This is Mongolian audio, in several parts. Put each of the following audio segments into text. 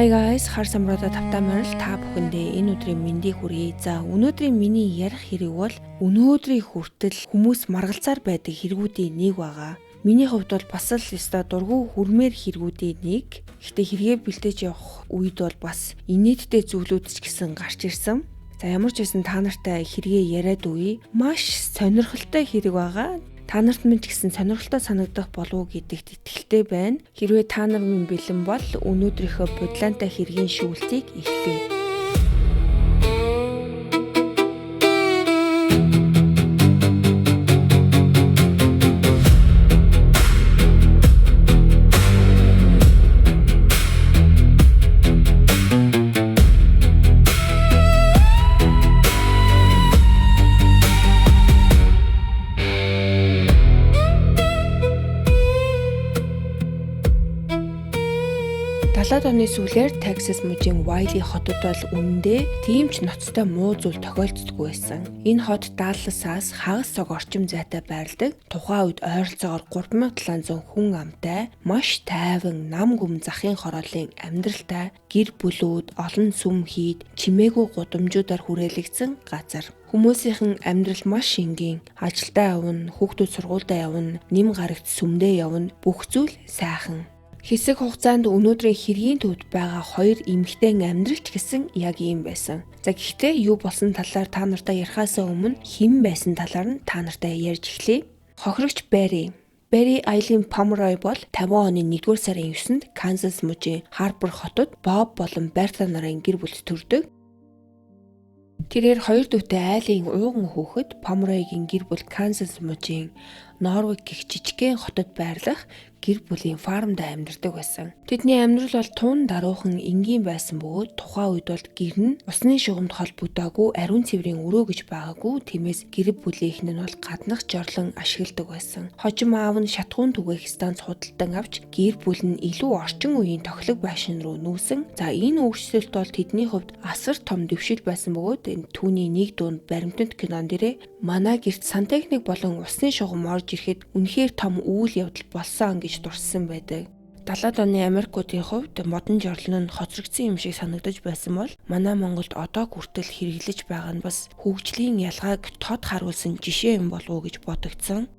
Hi guys, хар самруудаа тавтамаар л та бүхэндээ энэ өдрийн мэндийг хүргэе. За өнөөдрийн миний ярих хэрэг бол өнөөдрийн хүртэл хүмүүс маргалзаар байдаг хэрэгүүдийн нэг байгаа. Миний хувьд бол бас л өстой дургүй хүрмээр хэрэгүүдийн нэг. Гэхдээ хэрэгээ бэлдэж явах үед бол бас инээдтэй зүйлүүд ч гэсэн гарч ирсэн. За ямар ч байсан та нартай хэрэгээ яриад үе. Маш сонирхолтой хэрэг байгаа. Та нарт минь ч гэсэн сонирхолтой санагдах болов уу гэдэгт итгэлтэй байна. Хэрвээ та нар минь бэлэн бол өнөөдрийнхөө бодлонтой хэргийн шүүлтийг эхлэе. Далаад оны сүүлээр Texas мужийн Wiley хотод бол үнэндээ тийм ч ноцтой муу зүйл тохиолддоггүй байсан. Энэ хот Далласаас хагас цаг орчим зайтай байрладаг. Тухайн үед ойролцоогоор 3700 хүн амтай, маш тайван, нам гүм захын хорооллын амьдралтай, гэр бүлүүд, олон сүм хийд, чимээгүй гудамжуудаар хүрээлэгдсэн газар. Хүмүүсийн амьдрал маш энгийн. Ажилдаа явна, хүүхдүүд сургуультай явна, нэм гарагт сүмдээ явна, бүх зүйл сайхан. Хэсэг хугацаанд өнөөдрийн хэргийн төвд байгаа хоёр эмэгтэйн амьдралч гэсэн яг ийм байсан. За гэхдээ юу болсон талаар та нартай ярихаас өмнө хэн байсан талаар нь та нартай ярьж эхлэе. Хохирогч Barry Eileen Pomeroy бол 50 оны 1-р сарын 9-нд Канзас мужийн Харбор хотод Боб болон Берта нарын гэр бүл төрдөг. Тэрээр хоёр дүүтэй айлын ууган хүүхэд Pomeroy-гийн гэр бүл Канзас мужийн Норвик гэх жижигхэн хотод байрлах гэр бүлийн фармд амьдардаг байсан. Тэдний амьдрал бол тун даруухан энгийн байсан бөгөөд тухайн үед бол гэр нь усны шугамд холбогдоогүй ариун цэврийн өрөө гэж байгаагүй. Тиймээс гэр бүлийнхэн нь бол гаднах жорлон ашигладаг байсан. Хожим аав нь шатхуун түгээх станц худалдан авч гэр бүл нь илүү орчин үеийн тохилог байшин руу нүүсэн. За энэ өөрчлөлт бол тэдний хувьд асар том дэвшил байсан бөгөөд түүний нэг дунд баримтат кинон дээрээ манай гэрт сантехник болон усны шугам орж ирэхэд үнэхээр том үйл явдал болсон гэж дурссан байдаг. 70-аад оны Америкуудын хувьд модон жорлон нь хоцрогдсон юм шиг санагдаж байсан бол манай Монголд одоо хүртэл хэрэглэж байгаа нь бас хөгжлийн ялгааг тод харуулсан жишээ юм болов уу гэж бодогдсон.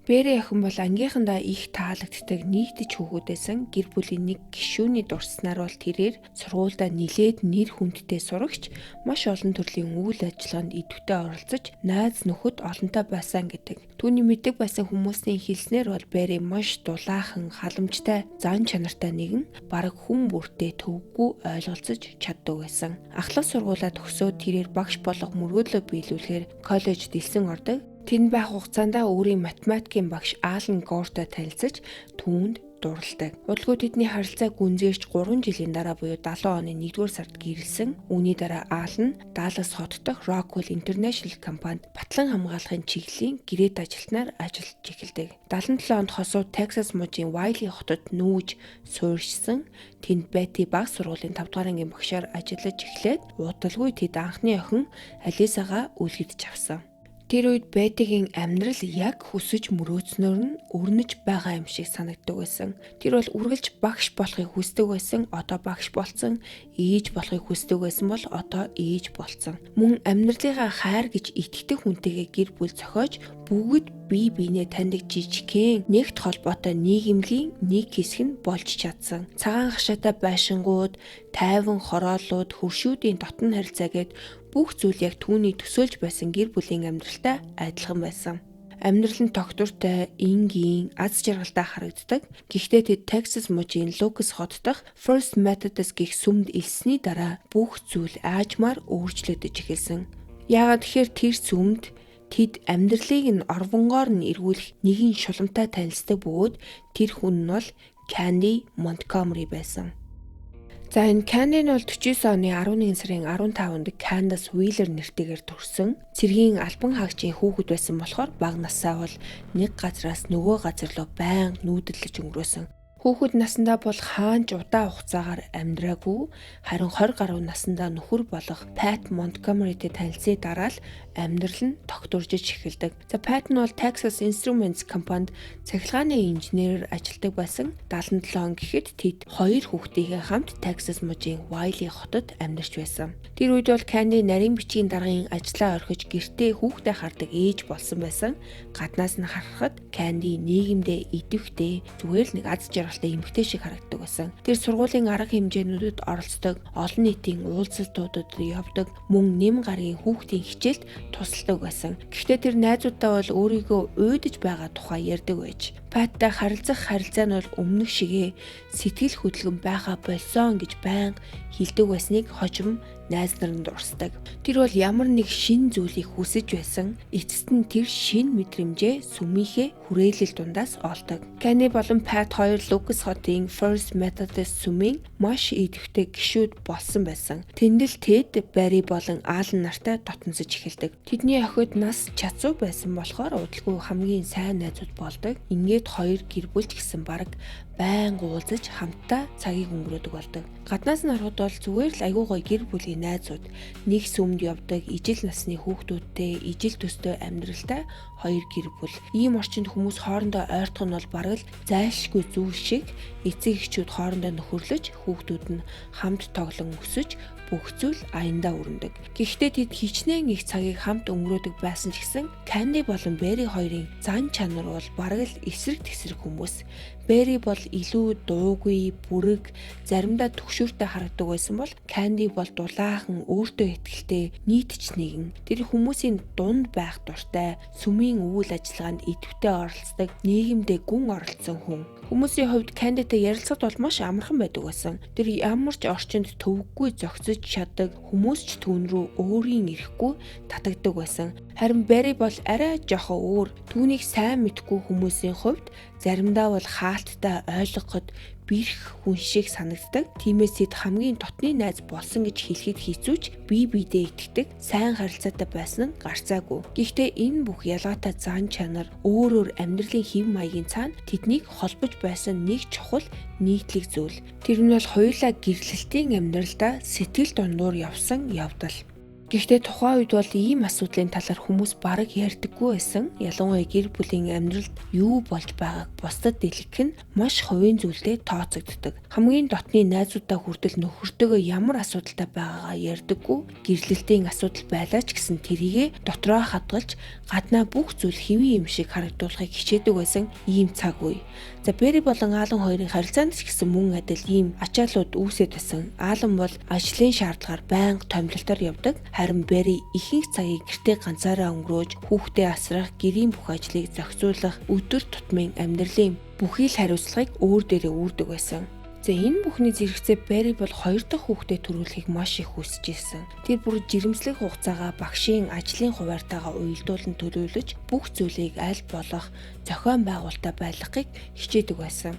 Бэри охин бол ангийнхандаа их таалагддаг нийтж хүүхэдээсэн. Гэр бүлийн нэг гишүүний дурсснаар бол тэрээр сургуультай нилээд нэр хүндтэй сурагч, маш олон төрлийн үйл ажиллагаанд идэвхтэй оролцож, найз нөхөд олонтой байсан гэдэг. Түүний мэддэг байсан хүмүүсийн хэлснээр бол Бэри маш дулаахан, халамжтай, зан чанартай нэгэн, бараг хүн бүртээ төвгүй ойлголцож чаддаг байсан. Ахлах сургуулаа төгсөөд тэрээр багш болох мөргөөдлөө биелүүлэхээр коллежид элсэн ордог. Тэнд байх хугацаанд өөрийн математикийн багш Алан Гортой танилцаж түүнд дурладаг. Удалгүй тэдний харилцаа гүнзгийч 3 жилийн дараа буюу 70 оны 1-р сард гэрэлсэн. Үүний дараа Алан Даллас хот дахь Rockwell International компанид батлан хамгаалахын чиглэлийн гэрээт ажилтнаар ажиллаж эхэлдэг. 77 онд хосууд Texas мужийн Wiley хотод нүүж суурьшсан. Тэнд Betty баг сургуулийн 5 дугаар ангийн багшаар ажиллаж эхлээд удалгүй тэд анхны охин Алисагаа үлгэдэж авсан. Тэр үед Беттигийн амьдрал яг хүсэж мөрөөдснөөр нь өрнөж байгаа юм шиг санагддаг байсан. Тэр бол үргэлж багш болохыг хүсдэг байсан. Одоо багш болсон. Ээж болохыг хүсдэг байсан бол одоо ээж болсон. Мөн амьдралынхаа хайр гэж итгэдэг хүнтэйгээ гэр бүл зохиож бүгд бие биенээ таньдаг жижигхэн нэгт холбоотой нийгэмлийн нэг хэсэг нь болж чадсан. Цагаан хашаатай байшингууд, тайван хорооллууд, хөршүүдийн дотн харилцаа гээд бүх зүйл яг түүний төсөөлж байсан гэр бүлийн амьдралтай адилхан байсан. Амьдрал нь тогтвортой, энгийн, аз жаргалтай харагддаг. Гэхдээ тэд Texas мужийн Lucas хот дахь First Methodist гэх сүмд элсний дараа бүх зүйл аажмаар өөрчлөгдөж эхэлсэн. Яагаад тэгэхээр тэр сүмд тэд амьдралыг нь орвонгоор нь эргүүлэх нэгэн шуламтай танилцдаг бөгөөд тэр хүн нь бол Candy Montgomery байсан. За энэ Candy нь бол 49 оны 11 сарын 15-нд Candace Wheeler нэртэйгээр төрсөн. Цэргийн албан хаагчийн хүүхэд байсан болохоор бага насаа бол нэг газраас нөгөө газар руу байнга нүүдэлж өнгөрөөсөн. Хүүхэд насандаа бол хаанч удаан хугацаагаар амьдраагүй, харин 20 гаруй насандаа нөхөр болох Pat Montgomery-тэй танилцсны дараа л амьдрал нь тогтворжиж эхэлдэг. За Pat нь бол Texas Instruments компанид цахилгааны инженерээр ажилладаг байсан. 77 он гэхэд тэд хоёр хүүхдийнхээ хамт Texas мужийн Wiley хотод амьдарч байсан. Тэр үед бол Candy нарийн бичгийн даргын ажлаа орхиж гэртээ хүүхдээ хардаг ээж болсон байсан. Гаднаас нь харахад Candy нийгэмдээ идэвхтэй зүгээр л нэг аз жаргалтай эмэгтэй шиг харагддаг байсан. Тэр сургуулийн арга хэмжээнүүдэд оролцдог, олон нийтийн уулзалтуудад явдаг, мөн нэм гарагийн хүүхдийн хичээлд тусалдаг байсан. Гэхдээ тэр найзуудаа бол өөрийгөө уйдаж байгаа тухай ярьдаг байж. Паттай харилцаа нь бол өмнөх шигээ сэтгэл хөдлөм байха болсон гэж байнга хэлдэг байсныг хожим найз нар нь дурсдаг. Тэр бол ямар нэг шин зүйлийг хүсэж байсан. Эцэст нь тэр шин мэдрэмжээ сүмийнхээ хүрээлэл дундаас олдог. Candy болон Pat хоёр Lucas хотын First Methodist сүмийн маш идэвхтэй гишүүд болсон байсан. Тэндэл Ted, Barry болон Alan нартай дотносож эхэлдэг. Тэдний охид нас чацуу байсан болохоор удалгүй хамгийн сайн найзууд болдог. Ингээд хоёр гэр бүлч гэсэн баг байнга уулзаж хамтдаа цагийг өнгөрөөдөг болдог. Гаднаас нь харахад бол зүгээр л айгүй гоё гэр бүлийн найзууд, нэг сүмд явдаг ижил насны хүүхдүүдтэй ижил төстэй амьдралтай хоёр гэр бүл. Ийм орчинд хүмүүс хоорондоо ойртох нь бол бараг л зайлшгүй зүйл шиг. Эцэг эхчүүд хоорондоо нөхөрлөж, хүүхдүүд нь хамт тоглон өсөж бүх зүйл аяндаа өрнөдөг. Гэхдээ тэд хичнээн их цагийг хамт өнгөрөөдөг байсан ч гэсэн Candy болон Barry хоёрын зан чанар бол бараг л эсрэг тэсрэг хүмүүс. Barry бол илүү дуугүй, бүрэг, заримдаа түгшүүртэй харагддаг байсан бол Candy бол дулаахан, өөртөө ихтэй, нийтч нэгэн. Тэр хүмүүсийн дунд байх дуртай, сүмийн үйл ажиллагаанд идэвхтэй оролцдог, нийгэмдээ гүн оролцсон хүн. Хүмүүсийн хувьд Candyтэй ярилцахад бол маш амархан байдаг байсан. Тэр ямар ч орчинд төвөггүй зохицож чаддаг, хүмүүс ч түүн рүү өөрийн ирэхгүй татагддаг байсан. Харин Barry бол арай жоохон өөр. Түүнийг сайн мэдгүй хүмүүсийн хувьд заримдаа бол хаалттай ойлгоход бэрх хүн шиг санагддаг. Тиймээс тэд хамгийн дотны найз болсон гэж хэлэхэд хэцүүч бие биедээ итгэдэг, сайн харилцаатай байсан нь гарцаагүй. Гэхдээ энэ бүх ялгаатай зан чанар өөр амьдралын хэв маягийн цаана тэднийг холбож байсан нэг чухал нийтлэг зүйл. Тэр нь бол хоёулаа гэрлэлтийн амьдралдаа сэтгэл дундуур явсан явдал. Гэхдээ тухайн үед бол ийм асуудлын талаар хүмүүс бараг ярьдаггүй байсан. Ялангуяа гэр бүлийн амьдралд юу болж байгааг бусдад дэлгэх нь маш хувийн зүйлдээ тооцогддог. Хамгийн дотны найзуудаа хүртэл нөхөртөөгөө ямар асуудалтай байгаагаа ярьдаггүй. Гэрлэлтийн асуудал байлаа ч гэсэн тэрийгэ дотроо хадгалж гаднаа бүх зүйл хэвэн юм шиг харагдуулахыг хичээдэг байсан ийм цаг үе. За Barry болон Alan хоёрын харилцаанд ч гэсэн мөн адил ийм ачааллууд үүсэт байсан. Alan бол ажлын шаардлагаар байнга томилолтоор явдаг. Харин Barry ихэнх цагийг гэртээ ганцаараа өнгөрөөж хүүхдээ асрах, гэрийн бүх ажлыг зохицуулах, өдөр тутмын амьдралын бүхий л хариуцлагыг өөр дээрээ үүрдэг байсан. За энэ бүхний зэрэгцээ Barry бол хоёр дахь хүүхдээ төрүүлэхийг маш их хүсэж ирсэн. Тэр бүр жирэмслэх хугацаагаа багшийн ажлын хуваартайгаа уялдуулан төлөвлөж бүх зүйлийг аль болох зохион байгуулалтаа байлгахыг хичээдэг байсан.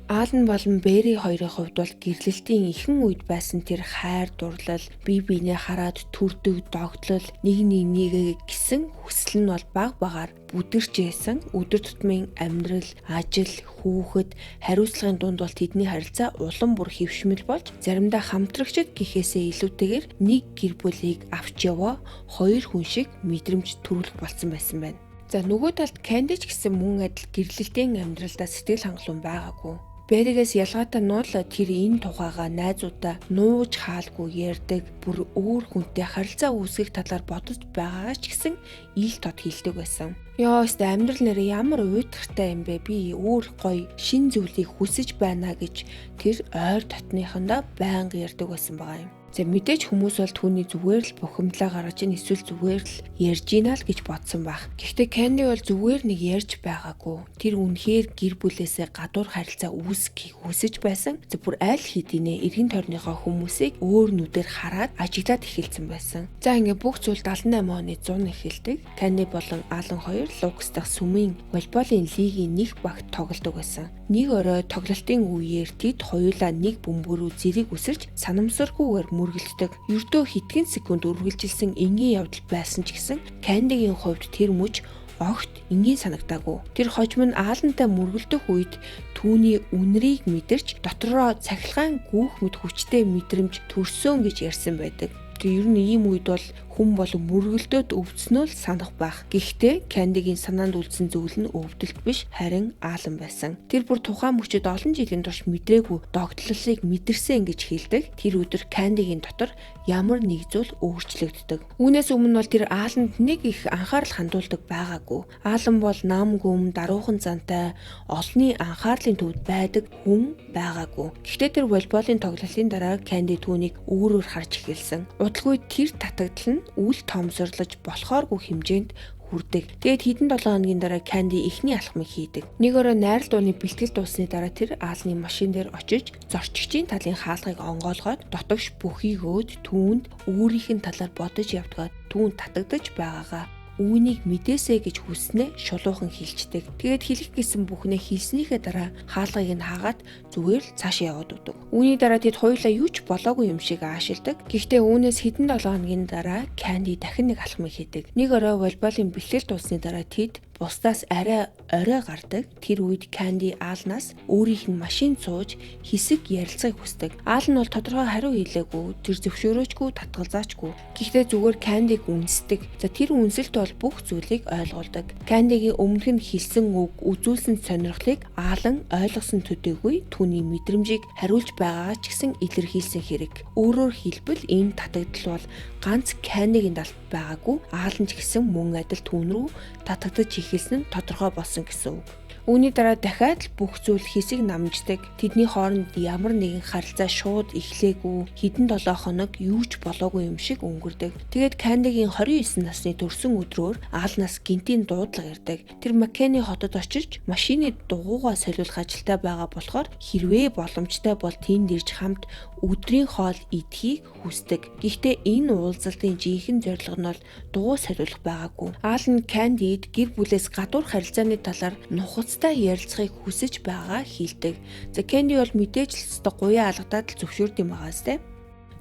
Alan болон Barry хоёрын хувьд бол гэрлэлтийн ихэнх үед байсан тэр хайр дурлал, бие биенээ хараад түрдэг догтлол, нэг гэсэн хүсэл нь бол баг багаар бүдэрч байсан. Өдөр тутмын амьдрал, ажил, хүүхэд, хариуцлагын дунд бол тэдний харилцаа улам бүр хэвшмэл болж заримдаа хамтрагчд гэхээсээ илүүтэйгээр нэг гэр бүлийг авч яваа хоёр хүн шиг мэдрэмж төрүүлэх болсон байсан байна. За нөгөө талд Candy ч гэсэн мөн адил гэрлэлтийн амьдралдаа сэтгэл хангалуун байгаагүй. Barry-гээс ялгаатай нь бол тэр энэ тухайга найзуудаа нууж хаалгүй ярьдаг, бүр өөр хүнтэй харилцаа үүсгэх талаар бодож байгаагаа ч гэсэн ил тод хэлдэг байсан. Ёост амьдрал нэр ямар уйтгартай юм бэ? Би өөр гоё шин зүйлийг хүсэж байна гэж тэр ойр дотныхондоо байнга ярьдаг байсан байгаа юм. За мэдээж хүмүүс бол түүний зүгээр л бухимдлаа гаргаж ийн эсвэл зүгээр л ярьж ийна л гэж бодсон байх. Гэхдээ Candy бол зүгээр нэг ярьж байгаагүй. Тэр үнэхээр гэр бүлээсээ гадуур харилцаа үүсгэхийг хүсэж байсан. За бүр аль хэдийнэ эргэн тойрныхоо хүмүүсийг өөр нүдээр хараад ажиглаад эхэлсэн байсан. За ингээ бүх зүйл 78 оны 100 эхэлдэг. Candy болон Alan хоёр Lucas дахь сүмийн волейболын лигийн нэг багт тоглодог байсан. Нэг орой тоглолтын үеэр тэд хоёулаа нэг бөмбөр рүү зэрэг үсэрч санамсаргүйгээр үргэлжлэдэг. Ердөө хэдхэн секунд үргэлжилсэн энгийн явдал байсан ч гэсэн Candy-гийн хувьд тэр мөч огт энгийн санагдаагүй. Тэр хожим нь Alan-тай мөргөлдөх үед түүний үнэрийг мэдэрч дотроо цахилгаан гүүх мэт хүчтэй мэдрэмж төрсөн гэж ярьсан байдаг. ер нь ийм үед бол хүн болон мөргөлдөөд өвдснөө л санах байх. Гэхдээ Кандигийн санаанд үлдсэн зүйл нь өвдөлт биш, харин аалан байсан. Тэр бүр тухайн мөчөд олон жилийн турш мэдрээгүй догтлолыг мэдэрсэн гэж хэлдэг. Тэр өдөр Кандигийн дотор ямар нэг зүйл өөрчлөгддөг. Үүнээс өмнө бол тэр ааланд нэг их анхаарал хандуулдаг байгаагүй. Аалан бол нам гүм, даруухан зантай, олонний анхаарлын төвд байдаг хүн байгаагүй. Гэхдээ тэр волейболын тоглолтын дараа Канди түүнийг өөрөөр харж эхэлсэн. Удалгүй тэр татагдал нь үл томсорлож болохооргүй хэмжээнд хүрдэг. Тэгээд хэдэн 7 хоногийн дараа Канди эхний алхмыг хийдэг. Нэг өрөө найрал дууны бэлтгэл дууссаны дараа тэр аалны машин дээр очиж зорчигчийн талын хаалгыг онгоолгоод дотогш бүхийг өөд түүнд өөрийнх нь талаар бодож явдгаад түүнд татагдаж байгаагаа үүнийг мэдээсэй гэж хүснээ шулуухан хэлцдэг. Тэгээд хэлэх гэсэн бүхнээ хэлснийхээ дараа хаалгыг нь хаагаад зүгээр л цаашаа яваад өгдөг. Үүний дараа тэд хоёулаа юу ч болоогүй юм шиг аашилдаг. Гэхдээ үүнээс хэдэн 7 хоногийн дараа Канди дахин нэг алхмыг хийдэг. Нэг орой волейболын бэлтгэл дуусны дараа тэд бусдаас арай орой гардаг. Тэр үед Канди аалнаас өөрийнх нь машин сууж хэсэг ярилцахыг хүсдэг. Аал нь бол тодорхой хариу хэлээгүй, тэр зөвшөөрөөчгүй, татгалзаачгүй. Гэхдээ зүгээр Кандиг үнсдэг. За тэр үнсэлт бол бүх зүйлийг ойлгуулдаг. Кандигийн өмнөх нь хэлсэн үг, үзүүлсэн сонирхлыг аалан ойлгосон төдийгүй түүний мэдрэмжийг хариулж байгаагаа ч гэсэн илэрхийлсэн хэрэг. Өөрөөр хэлбэл энэ татагдал бол ганц Кандигийн талд байгаагүй, аалан ч гэсэн мөн адил түүн рүү татагдаж эхэлсэн нь тодорхой болсон гэсэн үг. Үүний дараа дахиад л бүх зүйл хэсэг намждаг. Тэдний хооронд ямар нэгэн харилцаа шууд эхлээгүй, хэдэн 7 хоног юу ч болоогүй юм шиг өнгөрдөг. Тэгээд Кандигийн 29 насны төрсөн өдрөөр аалнаас гинтийн дуудлага ирдэг. Тэр Маккени хотод очиж машины дугуйгаа солиулах ажилдаа байгаа болохоор хэрвээ боломжтой бол тэнд ирж хамт өдрийн хоол идэхийг хүсдэг. Гэхдээ энэ уулзалтын жинхэнэ зорилго нь бол дугуй солиулах байгаагүй. Аал нь Кандид гэр бүлээс гадуур харилцааны талаар нухацтай ярилцахыг хүсэж байгаа хэлдэг. За Канди бол мэдээж л гуяа алгадаад л зөвшөөрд юм байгаас те.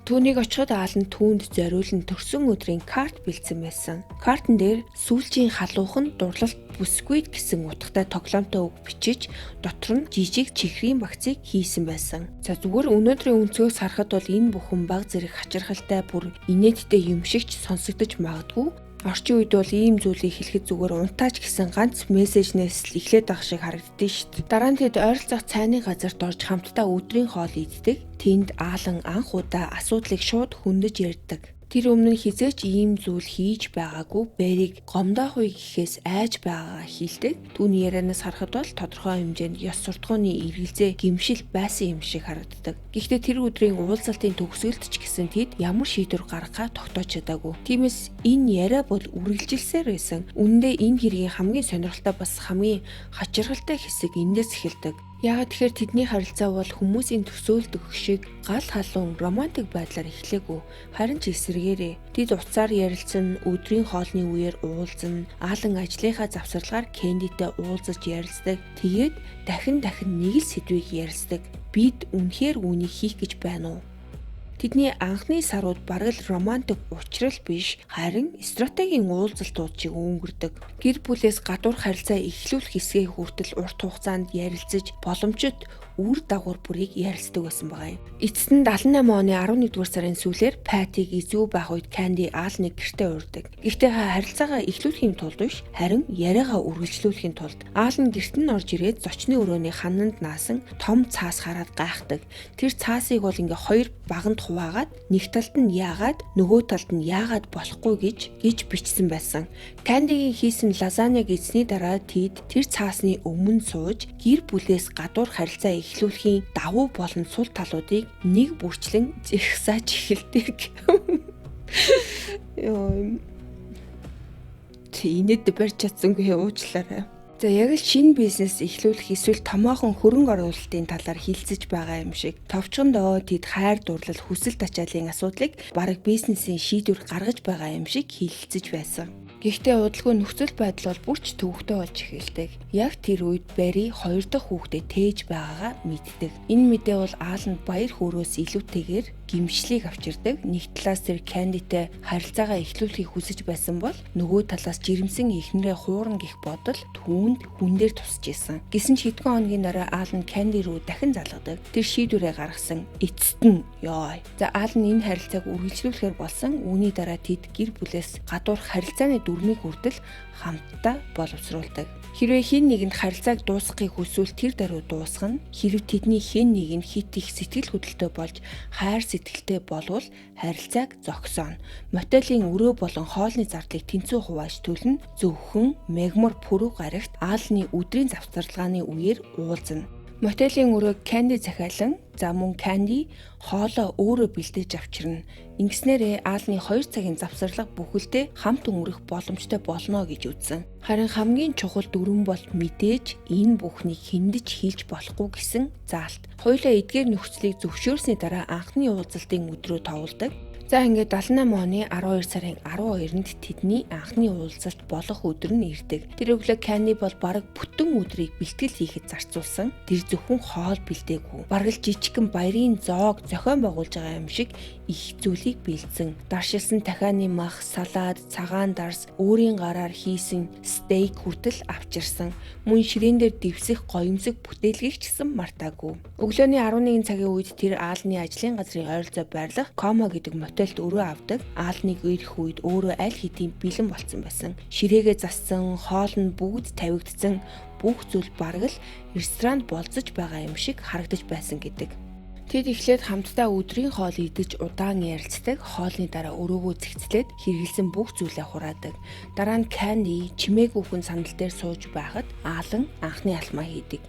Түүнийг очиход аал нь түүнд зориулан төрсөн өдрийн карт бэлдсэн байсан. Картн дээр сүүлчийн халуухан дурлалт бүсгүйд гэсэн утгатай тоглоомтой үг бичиж дотор нь жижиг чихрийн багцыг хийсэн байсан. За зүгээр өнөөдрийн өнцгөөс харахад бол энэ бүхэн баг зэрэг хачирхалтай бүр инээдтэй юм шигч сонсогдож магадгүй. Орчин үед бол ийм зүйлийг хэлэхэд зүгээр унтаач гэсэн ганц мессежнээс л эхлээд байх шиг харагддээ шүү дээ. Дараа нь тэд ойролцоох цайны газарт орж хамтдаа өдрийн хоол иддэг. Тэнд аалан анх удаа асуудлыг шууд хөндөж ярьдаг. Тэр өмнө хизээч ийм зүйл хийж байгаагүй, бэрийг гомдоохгүй гэхээс айж байгаагаа хэлдэг. Түүний ярианаас харахад бол тодорхой хэмжээнд ёс суртахууны эргэлзээ гэмшил байсан юм шиг харагддаг. Гэхдээ тэр өдрийн уулзалтын төгсгөлд ч гэсэн тэд ямар шийдвэр гаргахаа тогтоож чадаагүй. Тиймээс энэ яриа бол үргэлжилсээр байсан. Үүндээ энэ хэргийн хамгийн сонирхолтой бас хамгийн хачирхалтай хэсэг эндээс эхэлдэг. Яагаад тэгэхээр тэдний харилцаа бол хүмүүсийн төсөөлдөг шиг гал халуун романтик байдлаар эхлэегүй. Харин ч эсэргээрээ тэд уцаар ярилцсан, өдрийн хоолны үеэр уулзна, аалан ажлынхаа завсарлагаар Кандитэй уулзаж ярилцдаг. Тэгээд дахин нэг л сэдвийг ярилцдаг. Бид үнэхээр үүнийг хийх гэж байна уу? Тэдний анхны сарууд бараг л романтик учрал биш, харин стратегийн уулзалтууд шиг өнгөрдөг. Гэр бүлээс гадуур харилцаа эхлүүлэх хэсгээ хүртэл урт хугацаанд ярилцаж боломжит үр дагавар бүрийг ярилцдаг байсан байгаа юм. Эцэст нь 78 оны 11-р сарын сүүлээр Патиг эзгүй байх үед Канди аалны гэртээ урддаг. Гэхдээ харилцаагаа эхлүүлэхийн тулд биш, харин яриагаа үргэлжлүүлэхийн тулд аал нь гэрт нь орж ирээд зочны өрөөний хананд наасан том цаас хараад гайхдаг. Тэр цаасыг бол ингээ хоёр баганд хуваагаад нэг талд нь яагаад, нөгөө талд нь яагаад болохгүй гэж бичсэн байсан. Кандигийн хийсэн лазаньяг эзний дараа тэд тэр цаасны өмнө сууж гэр бүлээс гадуур харилцаа эхлүүлэхийн давуу болон сул талуудыг нэг бүрчлэн зэгсааж эхэлдэг. Йоо. Тинэд барьж чадсангүй уучлаарай. За яг л шинэ бизнес эхлүүлэх эсвэл томоохон хөрөнгө оруулалтын талаар хилцэж байгаа юм шиг. Товчхондоо тэд хайр дурлал хүсэл тачаалын асуудлыг бараг бизнесийн шийдвэр гаргаж байгаа юм шиг хилцэж байсан. Гэхдээ удалгүй нөхцөл байдал бол бүрч төвөгтэй болж эхэлдэг. Яг тэр үед Барри 2 дахь хүүхдээ тээж байгаагаа мэддэг. Энэ мэдээ бол аал нь баяр хөөрөөс илүүтэйгээр гимшлийг авчирдаг. Нэг талаас тэр Candyтэй харилцаагаа эхлүүлэхийг хүсэж байсан бол нөгөө талаас жирэмсэн эхнэрээ хуурна гэх бодол түүнд хүн дээр тусч исэн. Гэсэн ч хэдхэн хоногийн дараа Алан Candy руу дахин залгадаг. Тэр шийдвэрээ гаргасан. Эцэст нь ёо. За Алан энэ харилцааг үргэлжлүүлэхээр болсон. Үүний дараа тэд гэр бүлээс гадуурх харилцааны дүрмийг хүртэл хамтдаа боловсруулдаг. Хэрвээ хэн нэгэнд харилцааг дуусгахыг хүсвэл тэр даруй дуусгана. Хэрв тэдний хэн нэг нь хит их сэтгэл хөдлөлтөй болж хайр сэтгэлтэй болвол харилцааг зогсооно. Мотелийн өрөө болон хоолны зардлыг тэнцүү хувааж төлнө. Зөвхөн мегмор пүрэв гарагт Алны өдрийн завсарлагын үеэр уулзна. Мотелийн өрөөг Candy захиалан за мөн Candy хоолоо өөрөө бэлдээж авчирна. Ингэснээрээ Алны 2 цагийн завсарлага бүхэлдээ хамт өнгөрөх боломжтой болно гэж үзсэн. Харин хамгийн чухал дүрэн бол мэдээж энэ бүхнийг хиндэж хийлж болохгүй гэсэн заалт. Хоёулаа эдгээр нөхцөлийг зөвшөөрсний дараа анхны уулзалтын өдрөө товолдог. За ингээд 78 оны 12 сарын 12-нд тэдний анхны уулзалт болох өдөр нь ирдэг. Тэр өглөө Candy бол бараг бүтэн өдрийг бэлтгэл хийхэд зарцуулсан. Тэр зөвхөн хоол бэлдээгүй. Бараг л жижигхэн баярын зоог зохион байгуулж байгаа юм шиг их зүйлийг бэлдсэн. Даршилсан дахианы мах, салаад, цагаан дарс, өөрийн гараар хийсэн стейк хүртэл авчирсан. Мөн ширээн дээр дэвсэх гоёмсог бүтээлгийг ч гэсэн мартаагүй. Өглөөний 11 цагийн үед тэр Алны ажлын газрын ойролцоо байрлах Комо гэдэг мотелд өрөө авдаг. Алныг ирэх үед өөрөө аль хэдийн бэлэн болсон байсан. Ширээгээ зассан, хоол нь бүгд тавигдсан, бүх зүйл бараг л ресторанд болцож байгаа юм шиг харагдаж байсан гэдэг. Тэд эхлээд хамтдаа өдрийн хоол идэж удаан ярилцдаг. Хоолны дараа өрөөгөө цэгцлээд хэрэгэлсэн бүх зүйлээ хураадаг. Дараа нь Candy чимээгүй хүн сандал дээр сууж байхад Алан анхны алхмаа хийдэг.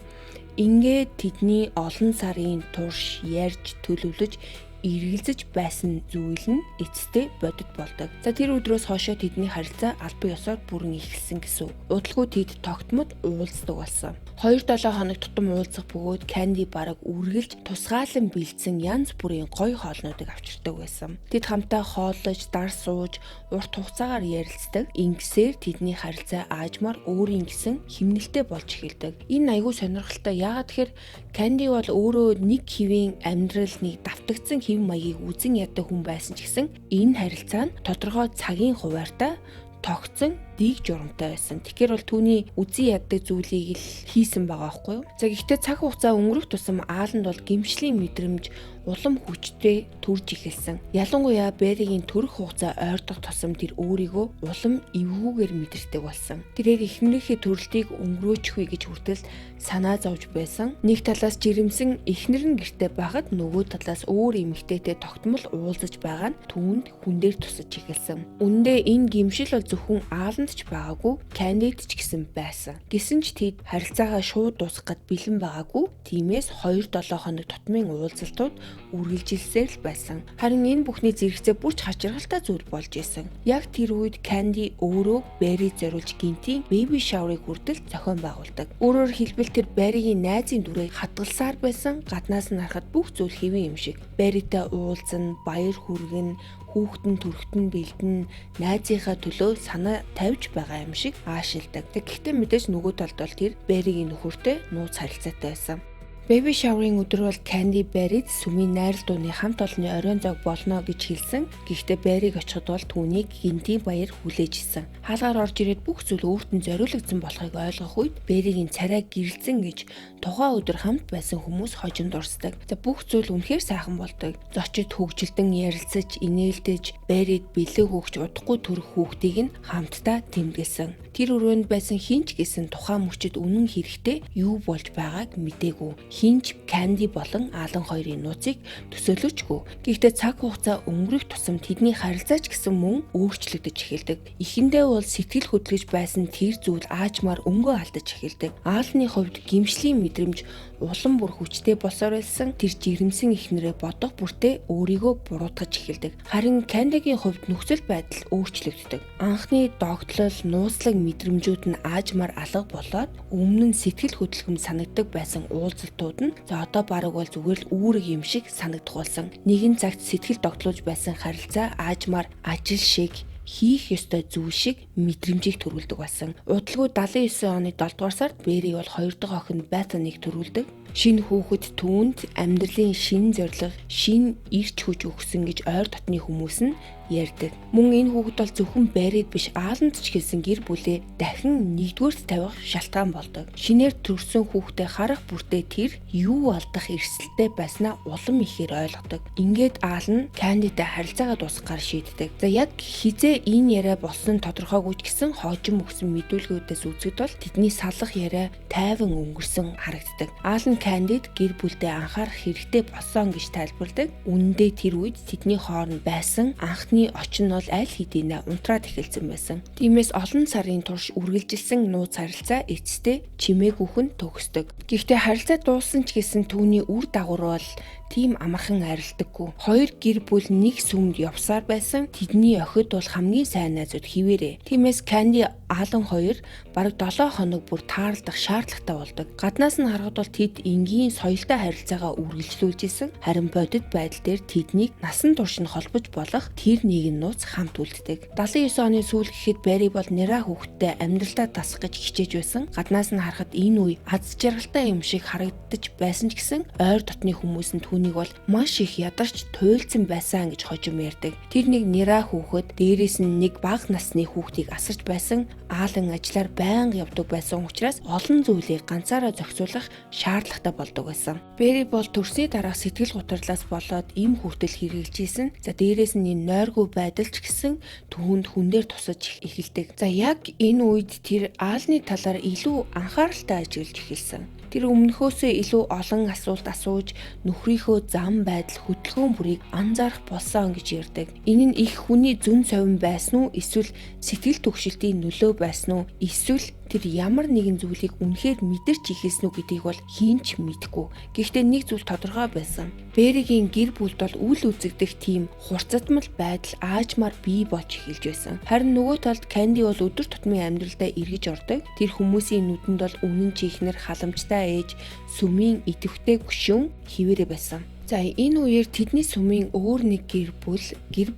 Ингээд тэдний олон сарын турш ярьж төлөвлөж эргэлзэж байсан зүйл нь эцэстээ бодит болдог. За тэр өдрөөс хойшоо тэдний харилцаа албан ёсоор бүрэн эхэлсэн гэсэн. Удалгүй тэд тогтмод уулздаг болсон. 2-7 хоног тутам уулзах бөгөөд Candy бараг үргэлж тусгаалan бэлдсэн янз бүрийн гоё хоолнуудыг авчирдаг байсан. Тэд хамтаа хооллож, дар сууж, урт хугацаагаар ярилцдаг. Ингэсээр тэдний харилцаа аажмаар өөрийн гэсэн химнэлтэй болж эхэлдэг. Энэ айгүй сонирхолтой. Яагаад тэгэхээр Candy бол өөрөө нэг хэвийн амьдрал нэг давтагдсан хэв маягийг үзэн яддаг хүн байсан ч гэсэн энэ харилцаа нь тодорхой цагийн хуваарьтай тогтсон дэг журамтай байсан. Тэгэхээр бол түүний үзэн яддаг зүйлийг л хийсэн байгаа байхгүй юу? За гэхдээ цаг хугацаа өнгөрөх тусам Аланд бол гэмшлийн мэдрэмж улам хүчтэй төрж эхэлсэн. Ялангуяа Беригийн төрөх хугацаа ойртох тусам тэр өөрийгөө улам эвгүйгээр мэдэрдэг болсон. Тэрээр эхнэрийнхээ төрөлтийг өнгөрөөчихвэ гэж хүртэл санаа зовж байсан. Нэг талаас жирэмсэн эхнэр нь гэртээ байхад нөгөө талаас өөр эмэгтэйтэй тогтмол уулзаж байгаа нь түүнд хүн дээр тусаж эхэлсэн. Үндэ энэ гэмшил бол зөвхөн Аланд ч байгаагүй, Candyд ч гэсэн байсан. Гэсэн ч тэд харилцаагаа шууд дуусгахад бэлэн байгаагүй. Тиймээс 2-7 хоног тутмын уулзалтууд үргэлжилсээр л байсан. Харин энэ бүхний зэрэгцээ бүр ч хачиргалтай зүйл болж исэн. Яг тэр үед Candy өөрөө Barry зориулж гинтийн baby shower-ыг хүртэл зохион байгуулдаг. Өөрөөр хэлбэл тэр Barry-гийн найзын дүрээ хадгалсаар байсан. Гаднаас нь харахад бүх зүйл хэвэн юм шиг. Barry-тай уулзна, баяр хүргэн, хүүхдэн төрхтөн бэлдэн, найзынхаа төлөө санаа тавьж байгаа юм шиг аашилдаг. Гэхдээ мэдээж нөгөө талд бол тэр Barry-гийн нөхөртэй нууц харилцаатай байсан. Baby shower-ын өдөр бол Candy Barry-д сүмийн найрал дууны хамт олонны оройн зоог болно гэж хэлсэн. Гэхдээ Barry-г очиход бол түүнийг гинтийн баяр хүлээж исэн. Хаалгаар орж ирээд бүх зүйл өөрт нь зориулагдсан болохыг ойлгох үед Barry-гийн царай гэрэлцэн гэж тухайн өдөр хамт байсан хүмүүс хожим дурсдаг. За бүх зүйл үнэхээр сайхан болдог. Зочид хөгжилдөн ярилцаж, инээлдэж, Barry-д бэлэг өгч удахгүй төрөх хүүхдийг нь хамтдаа тэмдэглэсэн. Тэр өрөөнд байсан хинч гэсэн тухайн мөчид үнэн хэрэгтээ юу болж байгааг мэдээгүй. Хинч Candy болон Алан хоёрын нууцыг төсөөлөжгүй. Гэхдээ цаг хугацаа өнгөрөх тусам тэдний харилцаа ч гэсэн мөн өөрчлөгдөж эхэлдэг. Эхэндээ бол сэтгэл хөдлөж байсан тэр зүйл аажмаар өнгөө алдаж эхэлдэг. Алны хувьд гэмшлийн мэдрэмж улам бүр хүчтэй болсоор байсан. Тэр жирэмсэн эхнэрээ бодох бүртээ өөрийгөө буруутгаж эхэлдэг. Харин Candy-гийн хувьд нөхцөл байдал өөрчлөгддөг. Анхны догтлол, нууцлаг мэдрэмжүүд нь аажмаар алга болоод өмнө нь сэтгэл хөдлөм санагддаг байсан уулзалтууд нь за одоо бараг бол зүгээр л үүрэг юм шиг санагдах болсон. Нэгэн цагт сэтгэл догтлуулж байсан харилцаа аажмаар ажил шиг хийх ёстой зүйл шиг мэдрэмжийг төрүүлдэг байсан. Удалгүй 79 оны 7 дугаар сард Бэри бол 2 дахь охин Бethany-г төрүүлдэг. Шинэ хүүхэд түүнд амьдралын шинэ зорилго, шинэ ирч хүч өгсөн гэж ойр дотны хүмүүс нь ярьдаг. Мөн энэ хүүхэд бол зөвхөн Бэрид биш Ааланд ч гэсэн гэр бүлээ дахин нэгдүгээрт тавих шалтгаан болдог. Шинээр төрсөн хүүхдээ харах бүртээ тэр юу алдах эрсдэлтэй байснаа улам ихээр ойлгодог. Ингээд Аал нь Кандитай харилцаагаа дуусгахаар шийддэг. За яг хизээ энэ яриа болсон тодорхойгүй ч гэсэн хожим өгсөн мэдүүлгүүдээс үзэхэд бол тэдний салах яриа тайван өнгөрсөн харагддаг. Аал нь Кандид гэр бүлдээ анхаарах хэрэгтэй болсон гэж тайлбарладаг. Үүндээ тэр үед тэдний хооронд байсан анхны очин нь бол аль хэдийнэ унтраад эхэлсэн байсан. Тиймээс олон сарын турш үргэлжилсэн нууц харилцаа эцэстээ чимээгүйхэн төгсдөг. Гэхдээ харилцаа дууссан ч гэсэн түүний үр дагавар бол тийм амархан арилдаггүй. Хоёр гэр бүл нэг сүмд явсаар байсан. Тэдний охид бол хамгийн сайн найзууд хിവэрэ. Тиймээс Канди Аалан хоёр бараг 7 хоног бүр таарлах шаардлагатай болдог. Гаднаас нь харахад бол тэд энгийн соёлтой харилцаагаа үргэлжлүүлж исэн. Харин бодит байдал дээр тэднийг насан турш нь холбож болох тэр нэгэн нууц хамт үлддэг. 79 оны сүүл гэхэд Бэри бол нэраа хүүхдтэй амьдралдаа дасах гэж хичээж байсан. Гаднаас нь харахад энэ үе аз жаргалтай юм шиг харагдаж байсан ч гэсэн ойр дотны хүмүүс нь түүнийг бол маш их ядарч туйлдсан байсан гэж хожим ярьдаг. Тэр нэг нэраа хүүхэд дээрээс нь нэг бага насны хүүхдийг асарч байсан. Аалан ажиллаар байнга явдаг байсан учраас олон зүйлийг ганцаараа зохицуулах шаардлагатай болдог байсан. Бэри бол төрсний дараах сэтгэл гутралаас болоод им хүртэл хэрэгжилж исэн. За дээрээс нь энэ нойргүй байдал ч гэсэн түүнд хүн дээр тусаж эхэлдэг. За яг энэ үед тэр Аалны талаар илүү анхааралтай ажиллаж эхэлсэн. Тэр өмнөхөөсөө илүү олон асуулт асууж нөхрийнхөө зам байдал хөдөлгөөн бүрийг анзаарах болсон гэж ярьдаг. Энэ нь их хүний зүн совин байсан уу эсвэл сэтгэл түгшилтийн нөлөө байсан уу эсвэл тэр ямар нэгэн зүйлийг үнэхээр мэдэрч ихэлсэн үү гэдгийг бол хинч мэдэхгүй. Гэхдээ нэг зүйл тодорхой байсан. Бэригийн гэр бүлд бол үл үзэгдэх тийм хурцатмал байдал аажмаар бий болж эхэлж байсан. Харин нөгөө талд Канди бол өдөр тутмын амьдралдаа эргэж ордог. Тэр хүмүүсийн нүдэнд бол үнэн чихнэр халамжтай ээж, сүмийн идэвхтэй гүшүүн хിവэрэ байсан. За энэ үеэр тэдний сүмийн өөр нэг гэр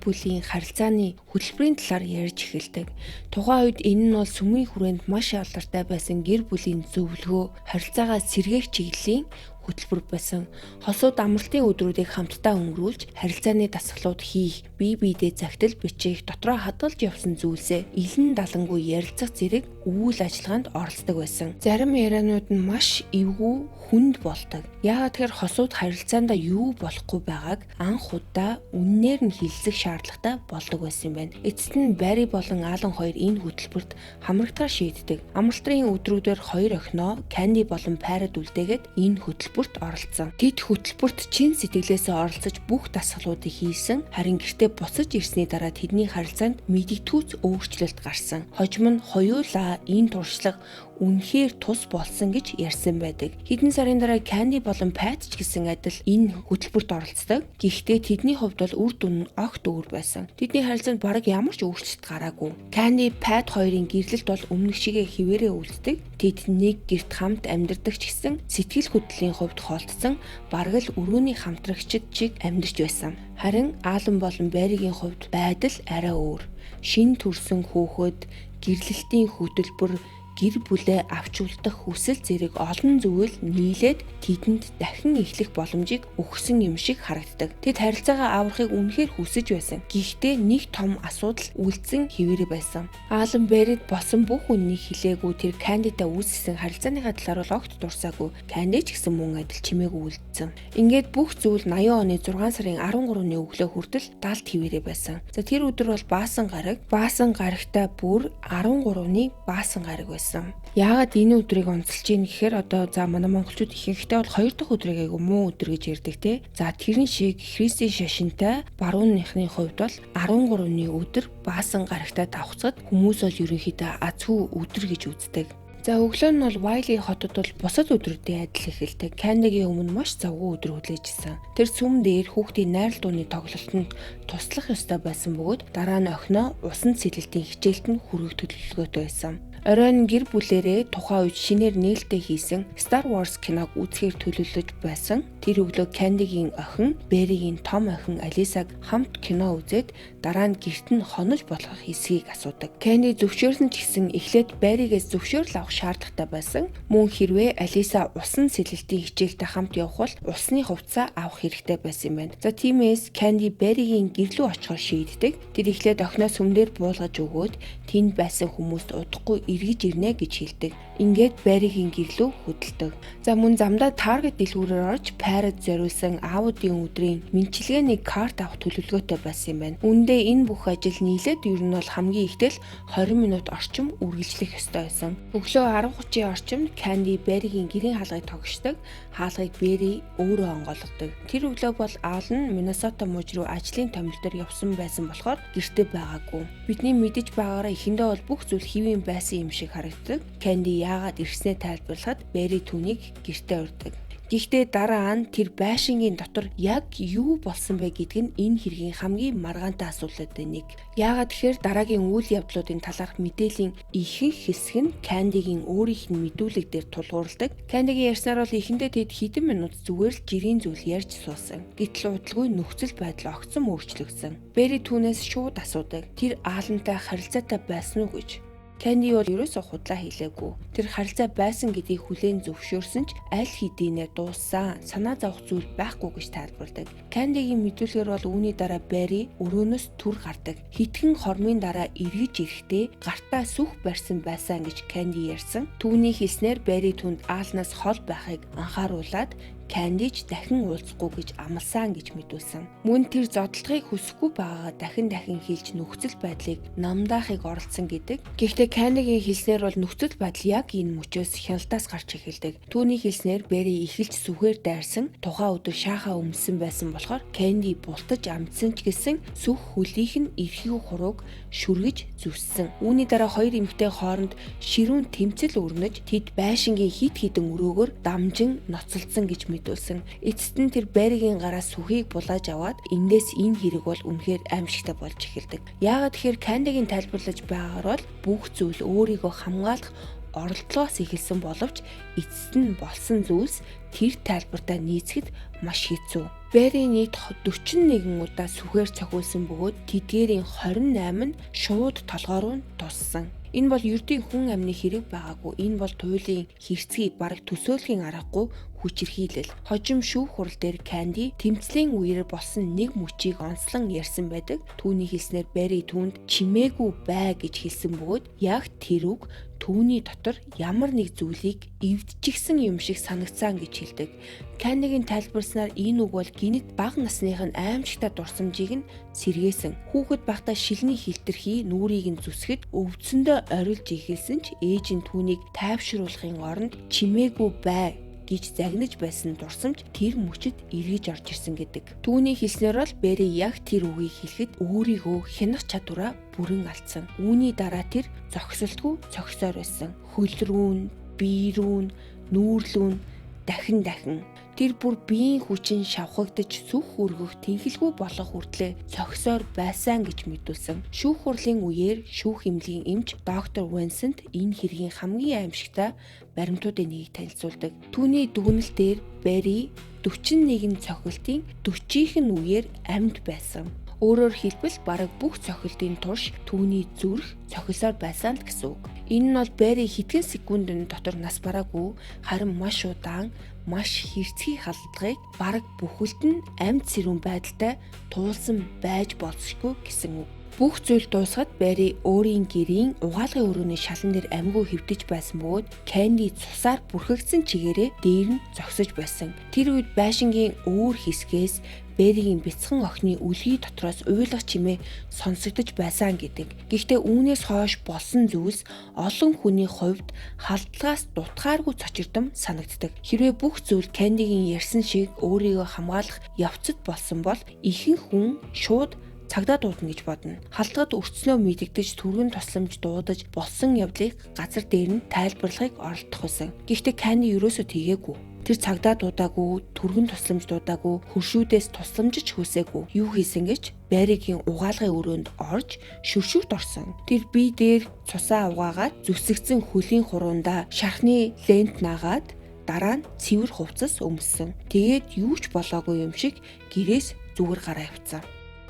бүлийн харилцааны хөтөлбөрийн талаар ярьж эхэлдэг. Тухайн үед энэ нь бол сүмийн хүрээнд маш алдартай байсан гэр бүлийн зөвлөгөө, харилцаагаа сэргээх чиглэлийн хөтөлбөр байсан. Хосууд амралтын өдрүүдийг хамтдаа өнгөрүүлж, харилцааны дасгалууд хийх, бие биедээ загтал бичих, дотроо хадгалж явсан зүйлсээ илэн далангүй ярилцах зэрэг үйл ажиллагаанд оролцдог байсан. Зарим ярианууд нь маш эвгүй хүнд болдог. Яагаад тэгэхээр хосууд харилцаандаа юу болохгүй байгааг анх удаа үннээр нь хэлсэх шаардлагатай болдог байсан юм байна. Эцэст нь Бэри болон Аалан хоёр энэ хөтөлбөрт хамрагдахаар шийддэг. Амралтын өдрүүдээр хоёр охиноо Канди болон Парад үлдээгээд энэ хөтөлбөрт оролцсон. Тэд хөтөлбөрт чин сэтгэлээсээ оролцож бүх дасгалуудыг хийсэн. Харин гэртээ буцаж ирсний дараа тэдний харилцаанд мэдэгдхүүц өөрчлөлт гарсан. Хожим нь хоёулаа энэ туршлага үнэхээр тус болсон гэж ярьсан байдаг. Хэдэн сарын дараа Канди болон Пат ч гэсэн адил энэ хөтөлбөрт оролцдог. Гэхдээ тэдний хувьд бол үр дүн нь огт өөр байсан. Тэдний харилцаанд бараг ямар ч өөрчлөлт гараагүй. Канди, Пат хоёрын гэрлэлт бол өмнөх шигээ хിവэрэ үлддэг. Тэд нэг гэрт хамт амьдардаг ч гэсэн сэтгэл хөдлөлийн хувьд холдсон бараг л өрөөний хамтрагчид шиг амьдарч байсан. Харин Аалан болон Бэригийн хувьд байдал арай өөр. Шин төрсөн хүүхэд, гэрлэлтийн хөтөлбөр, гэр бүлээ авч үлдэх хүсэл зэрэг олон зүйл нийлээд тэдэнд дахин эхлэх боломжийг өгсөн юм шиг харагддаг. Тэд харилцаагаа аврахыг үнэхээр хүсэж байсан. Гэхдээ нэг том асуудал үлдсэн хിവэрэ байсан. Аалан Бэрид босон бүх үннийг хэлээгүй тэр Кандитай үүсгэсэн харилцааныхаа талаар бол огт дурсаагүй. Канди ч гэсэн мөн адил чимээгүй үлдсэн. Ингээд бүх зүйл 80 оны 6 сарын 13-ны өглөө хүртэл далд хിവэрэ байсан. За тэр өдөр бол Баасан гарагтай бүр 13-ны Баасан гараг байсан. Яагаад энэ өдрийг онцолж ийн гэхээр одоо манай монголчууд ихэнхдээ бол 2 дахь өдрийг айгу муу өдөр гэж ярьдаг те. За тэрэн шиг Христийн шашинтай барууныхны хувьд бол 13-ны өдөр Баасан гарагтай давхцад хүмүүс бол ерөнхийдөө азгүй өдөр гэж үздэг. За өглөө нь бол Вайли хотод бол бусад өдрүүдийн адил эхэлдэг. Кандигийн өмнө маш завгүй өдөр хүлээжсэн. Тэр сүм дээр хүүхдийн найрал дууны тоглолтод туслах ёстой байсан бөгөөд дараа нь охиноо усан цэлэлтийн хичээлд нь хүргэх төлөвлөгөөтэй байсан. Оройн гэр бүлэрээ тухайн үед шинээр нээлттэй хийсэн Star Wars киног үзэхээр төлөвлөж байсан. Тэр өглөө Кандигийн охин, Беригийн том охин Алисаг хамт кино үзээд дараа нь гэрт нь хонож болох хэсгийг асуудаг. Канди зөвшөөрсөн ч гэсэн эхлээд Беригээс зөвшөөрөл авах шаардлагатай байсан. Мөн хэрвээ Алиса усан сэлэлтийн хичээлтэй хамт явах бол усны хувцас авах хэрэгтэй байсан юм байна. За тиймээс Канди Беригийн гэрлүү очихоор шийддэг. Тэр эхлээд охиноос сүмдэр буулгаж өгөөд тэнд байсан хүмүүст удахгүй эргэж ирнэ гэж хэлдэг. Ингээд Беригийн гэрлүү хөдөлдөг. За мөн замдаа Target дэлгүүрээр орж Parrot зориулсан аудион өдрийн мэнчилгээний карт авах төлөвлөгөөтэй байсан юм байна. Үүндээ энэ бүх ажил нийлээд ер нь бол хамгийн ихтэл 20 минут орчим үргэлжлэх ёстой байсан. Өглөө 10:30-ийн орчимд Канди Беригийн гэрийн хаалгыг тогшдог. Хаалгыг Бери өөрөө онгойлгодог. Тэр өглөө бол Алан Миннесота мужид руу ажлын томилтоор явсан байсан болохоор гэртээ байгаагүй. Бидний мэдэж байгаараа эхэндээ бол бүх зүйл хэвийн байсан юм шиг харагддаг. Канди яагаад ирснээ тайлбарлахад Бери түүнийг гэртээ урьдаг. Гэхдээ дараа нь тэр байшингийн дотор яг юу болсон бэ гэдг нь энэ хэргийн хамгийн маргаантай асуултуудын нэг. Яагаад тэгэхээр дараагийн үйл явдлуудын талаарх мэдээллийн ихэнх хэсэг нь Кандигийн өөрийнх нь мэдүүлэг дээр тулгуурладаг. Кандигийн ярьснаар бол эхэндээ тэд хэдэн минут зүгээр л жирийн зүйл ярьж суусан. Гэтэл удалгүй нөхцөл байдал огцом өөрчлөгдсөн. Бери түүнээс шууд асуудаг. Тэр Аалантай харилцаатай байсан уу гэж. Канди бол ерөөсөө худлаа хэлээгүй. Тэр харилцаа байсан гэдгийг хүлээн зөвшөөрсөн ч аль хэдийнэ дууссан, санаа зовох зүйл байхгүй гэж тайлбарладаг. Кандигийн мэдүүлгээр бол үүний дараа Бери өрөөнөөс түр гардаг. Хитгэн хормын дараа эргэж ирэхдээ гартаа сүх барьсан байсан гэж Канди ярьсан. Түүний хэлснээр Бери түнд Аалнаас хол байхыг анхааруулад Кандиж дахин уулзахгүй гэж амласан гэж мэдүүлсэн. Мөн тэр зодтолтыг хүсэхгүй байгаагаа дахин хэлж нөхцөл байдлыг намдаахыг оролцсон гэдэг. Гэхдээ Кандигийн хэлснээр бол нөхцөл байдал яг энэ мөчөөс хяналтаас гарч эхэлдэг. Түүний хэлснээр Бери эхэлж сүхээр дайрсан, тухайн өдөр шаахаа өмсөн байсан болохоор Канди бултаж амтсан ч гэсэн сүх хөлийнх нь эрхийг хурууг шүргэж зүссэн. Үүний дараа хоёр эмэгтэй хооронд ширүүн тэмцэл өрнөж тэд байшингийн хит хитэн өрөөгөр дамжин ноцолдсон гэж мэдүүлсэн. Эцэст нь тэр Беригийн гараас сүхийг булааж аваад эндээс энэ хэрэг бол үнэхээр аимшигтай болж эхэлдэг. Яагаад тэгэхээр Кандигийн тайлбарлаж байгаагаар бол бүх зүйл өөрийгөө хамгаалах оролдлоос эхэлсэн боловч эцэст нь болсон зүйлс тэр тайлбартаа нийцэхэд маш хэцүү. Бери нийт 41 удаа сүхээр цохиулсан бөгөөд тэдгээрийн 28 нь шууд толгоор нь туссан. Энэ бол ердийн хүн амны хэрэг байгаагүй. Энэ бол туйлын хэрцгий бараг төсөөлхийн аргагүй хүчирхийлэл. Хожим шүүх хурал дээр Канди тэмцлийн үеэр болсон нэг мөчийг онцлон ярьсан байдаг. Түүний хэлснээр Бери түүнд чимээгүй бай гэж хэлсэн бөгөөд яг тэр үг түүний дотор ямар нэг зүйлийг эвдчихсэн юм шиг санагдсан гэж хэлдэг. Кандигийн тайлбарснаар энэ үг бол гинэт бага насных нь аимшигтай дурсамжийг нь сэргээсэн. Хүүхэд байхдаа шилний хилтерхий нүрийг нь зүсгэд өвдсөндөө орилж ихэлсэн ч ээж нь түүнийг тайвшруулахын оронд чимээгүй бай гэж загнаж байсан дурсамж тэр мөчөд эргэж орж ирсэн гэдэг. Түүний хэлснээр бол Бери яг тэр үгийг хэлэхэд өөрийгөө хянах чадвараа бүрэн алдсан. Үүний дараа тэр зогсолтгүй цогсоор байсан. Хөл рүүн, бие рүүн, нүүрлүүн дахин тэр бүр биеийн хүчин шавхагдаж сүх өргөх тэнхэлгүй болох хүртлээр цогсоор байсан гэж мэдүүлсэн. Шүүх хурлын үеэр шүүх эмнэлгийн эмч доктор Винсент энэ хэргийн хамгийн аимшигтай баримтуудын нэгийг танилцуулдаг. Түүний дүгнэлтээр Бери 41 цохилтын 40-ийн үеэр амьд байсан. Өөрөөр хэлбэл бараг бүх цохилтын турш түүний зүрх цохисоор байсан гэсэн үг. Энэ нь бол Бери хэдхэн секундын дотор нас бараагүй, харин маш удаан, маш хэрцгий халдлагыг бараг бүхэлд нь амьд сэрүүн байдалтай туулсан байж болзошгүй гэсэн үг. Бүх зүйл дуусгаад Бери өөрийн гэрийн угаалгын өрөөний шалан дээр амьгүй хэвдэж байсан бөгөөд Канди цусаар бүрхэгдсэн чигээрээ дээр нь зогсож байсан. Тэр үед байшингийн өөр хэсгээс Беригийн бяцхан охины үлгий дотроос уйлах чимээ сонсогдож байсан гэдэг. Гэхдээ үүнээс хойш болсон зүйлс олон хүний хувьд халдлагаас дутгааргүй цочирдом санагддаг. Хэрвээ бүх зүйл Кандигийн ярьсан шиг өөрийгөө хамгаалах явцад болсон бол ихэнх хүн шууд цагдаа дуудана гэж бодно. Халдлагад өртснөө мэдэгдэж түргэн тусламж дуудаж болсон явдлыг газар дээр нь тайлбарлахыг оролдох байсан. Гэхдээ Канди ерөөсөө тэгээгүй. Тэр цагдаа дуудаагүй, түргэн тусламж дуудаагүй, хөршүүдээс тусламжч хүсээгүй. Юу хийсэн гэж Барригийн угаалгын өрөөнд орж шүршүүрт орсон. Тэр бие дээр цусаа угаагаад зүсэгцэн хөлийн хурундаа шархны лент наагаад дараа нь цэвэр хувцас өмссөн. Тэгээд юу ч болоогүй юм шиг гэрээс зүгээр гараа явцсан.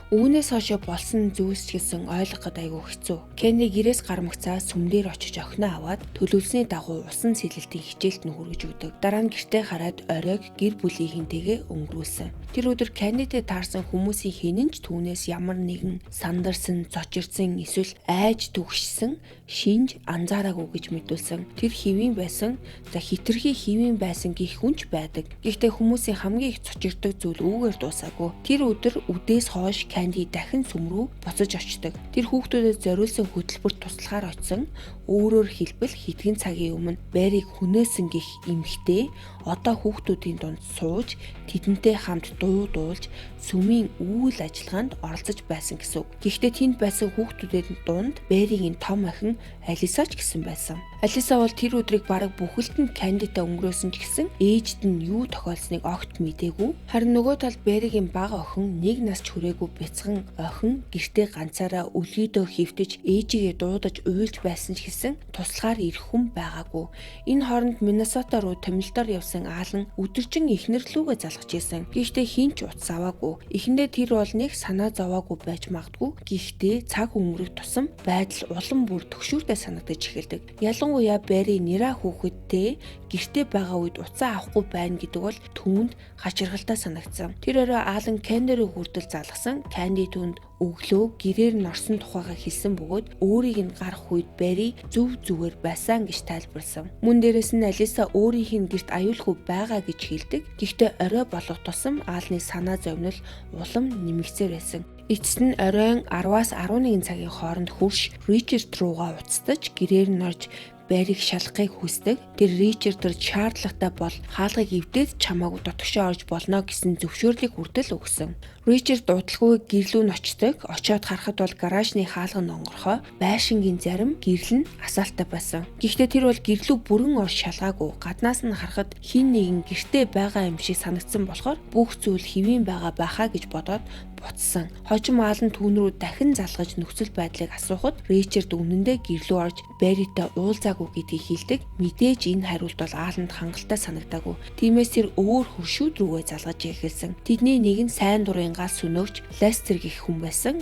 Үүнээс хойшоо болсон зүйлс гэсэн ойлгоход айгүй хэцүү. Кенни гэрээс гармагцаа сүмдэр очиж охиноо аваад төлөвлөсний дагуу усан сэлэлтийн хичээлд нь хүргэж өгдөг. Дараа нь гэртээ хараад оройг гэр бүлийнхэнтэйгээ өнгөрүүлсэн. Тэр өдөр Кеннитэй таарсан хүмүүсийн хинэн ч түүнээс ямар нэгэн сандарсан, зочирсан эсвэл айж түгшсэн шинж анзаараагүй гэж мэдүүлсэн. Тэр хэвийн байсан, хитрхи хэвийн байсан гэх хүнч байдаг. Гэхдээ хүмүүсийн хамгийн их цочирдаг зүйл үүгээр дуусаагүй. Тэр өдөр үдээс хойш Канди дахин сүм рүү буцаж очдог. Тэр хүүхдүүдэд зориулсан хөтөлбөрт туслахаар очсон. Өөрөөр хэлбэл хэдхэн цагийн өмнө Барриг хүнээсэн гэх эмэгтэй одоо хүүхдүүдийн дунд сууж тэдэнтэй хамт дуулж сүмийн үйл ажиллагаанд оролцож байсан гэсэн үг. Гэхдээ тэнд байсан хүүхдүүдийн дунд Барригийн том охин Алиса ч гэсэн байсан. Алиса бол тэр өдрийг бараг бүхэлд нь Кандитай өнгөрөөсөн ч гэсэн ээжд нь юу тохиолсныг огт мэдээгүй. Харин нөгөө талд Барригийн бага охин нэг нас ч хүрээгүй бяцхан охин гэртээ ганцаараа өлгийдөө хөвтөж ээжигээ дуудаж уйлж байсан ч гэсэн туслахаар ирэх хүн байгаагүй. Энэ хооронд Миннесота руу томилдоор явсан Аалан өдөржин эхнэрлүүгээ залгаж исэн. Гэхдээ хинч утас аваагүй. Эхэндээ тэр бол нэг санаа зовоогүй байж магадгүй. Гэхдээ цаг өнгөрөх тусам байдал улам бүр төгшүүртэй санагдаж эхэлдэг. Ялангуяа Барри нэраа хүүхэдтэй гэртээ байгаа үед уцаа авахгүй байна гэдэг бол түүнд хачирхалтай санагдсан. Тэр орой Аалан Кандирыг хүртэл залгасан. Канди түүнд өглөө гэрээр нь орсон тухайга хэлсэн бөгөөд өөрийг нь гарах үед Барри зүгээр байсан гэж тайлбарласан. Мөн дээрэс нь Алиса өөрийнх нь гэрт аюулгүй байгаа гэж хэлдэг. Гэхдээ орой болох тусам Аалны санаа зовнил улам нэмэгцээр байсан. Эцэст нь оройн 10-аас 11 цагийн хооронд хөрш Ричард руугаа уцтаж гэрээр нь орж Барриг шалгахыг хүсдэг. Тэр Ричардд шаардлагатай бол хаалгыг эвдээд чамаагүй дотгошоо орж болно гэсэн зөвшөөрлийг хүртэл өгсөн. Ричард удалгүй гэрлүү нь очдог. Очоод харахад бол гаражны хаалга нь онгорхой, байшингийн зарим гэрэл нь асаалттай байсан. Гэхдээ тэр бол гэрлүү бүрэн орж шалгаагүй. Гаднаас нь харахад хин нэгэн гэртээ байгаа юм шиг санагдсан болохоор бүх зүйл хэвийн байгаа байхаа гэж бодоод буцсан. Хожим Аалан түүн рүү дахин залгаж нөхцөл байдлыг асуухад Ричард үнэндээ гэрлүү орж Барритай уулзаагүй гэдгийг хэлдэг. Мэдээж энэ хариулт бол Ааланд хангалттай санагдаагүй. Тиймээс тэр өөр хөршүүд рүүгээ залгаж эхэлсэн. Тэдний нэг нь сайн дурын гал сүнөөгч Лестер гэх хүн байсан.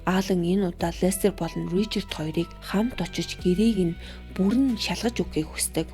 Аалан энэ удаа Лестер болон Ричард хоёрыг хамт очиж гэрийг нь бүрэн шалгаж өгөхийг хүсдэг.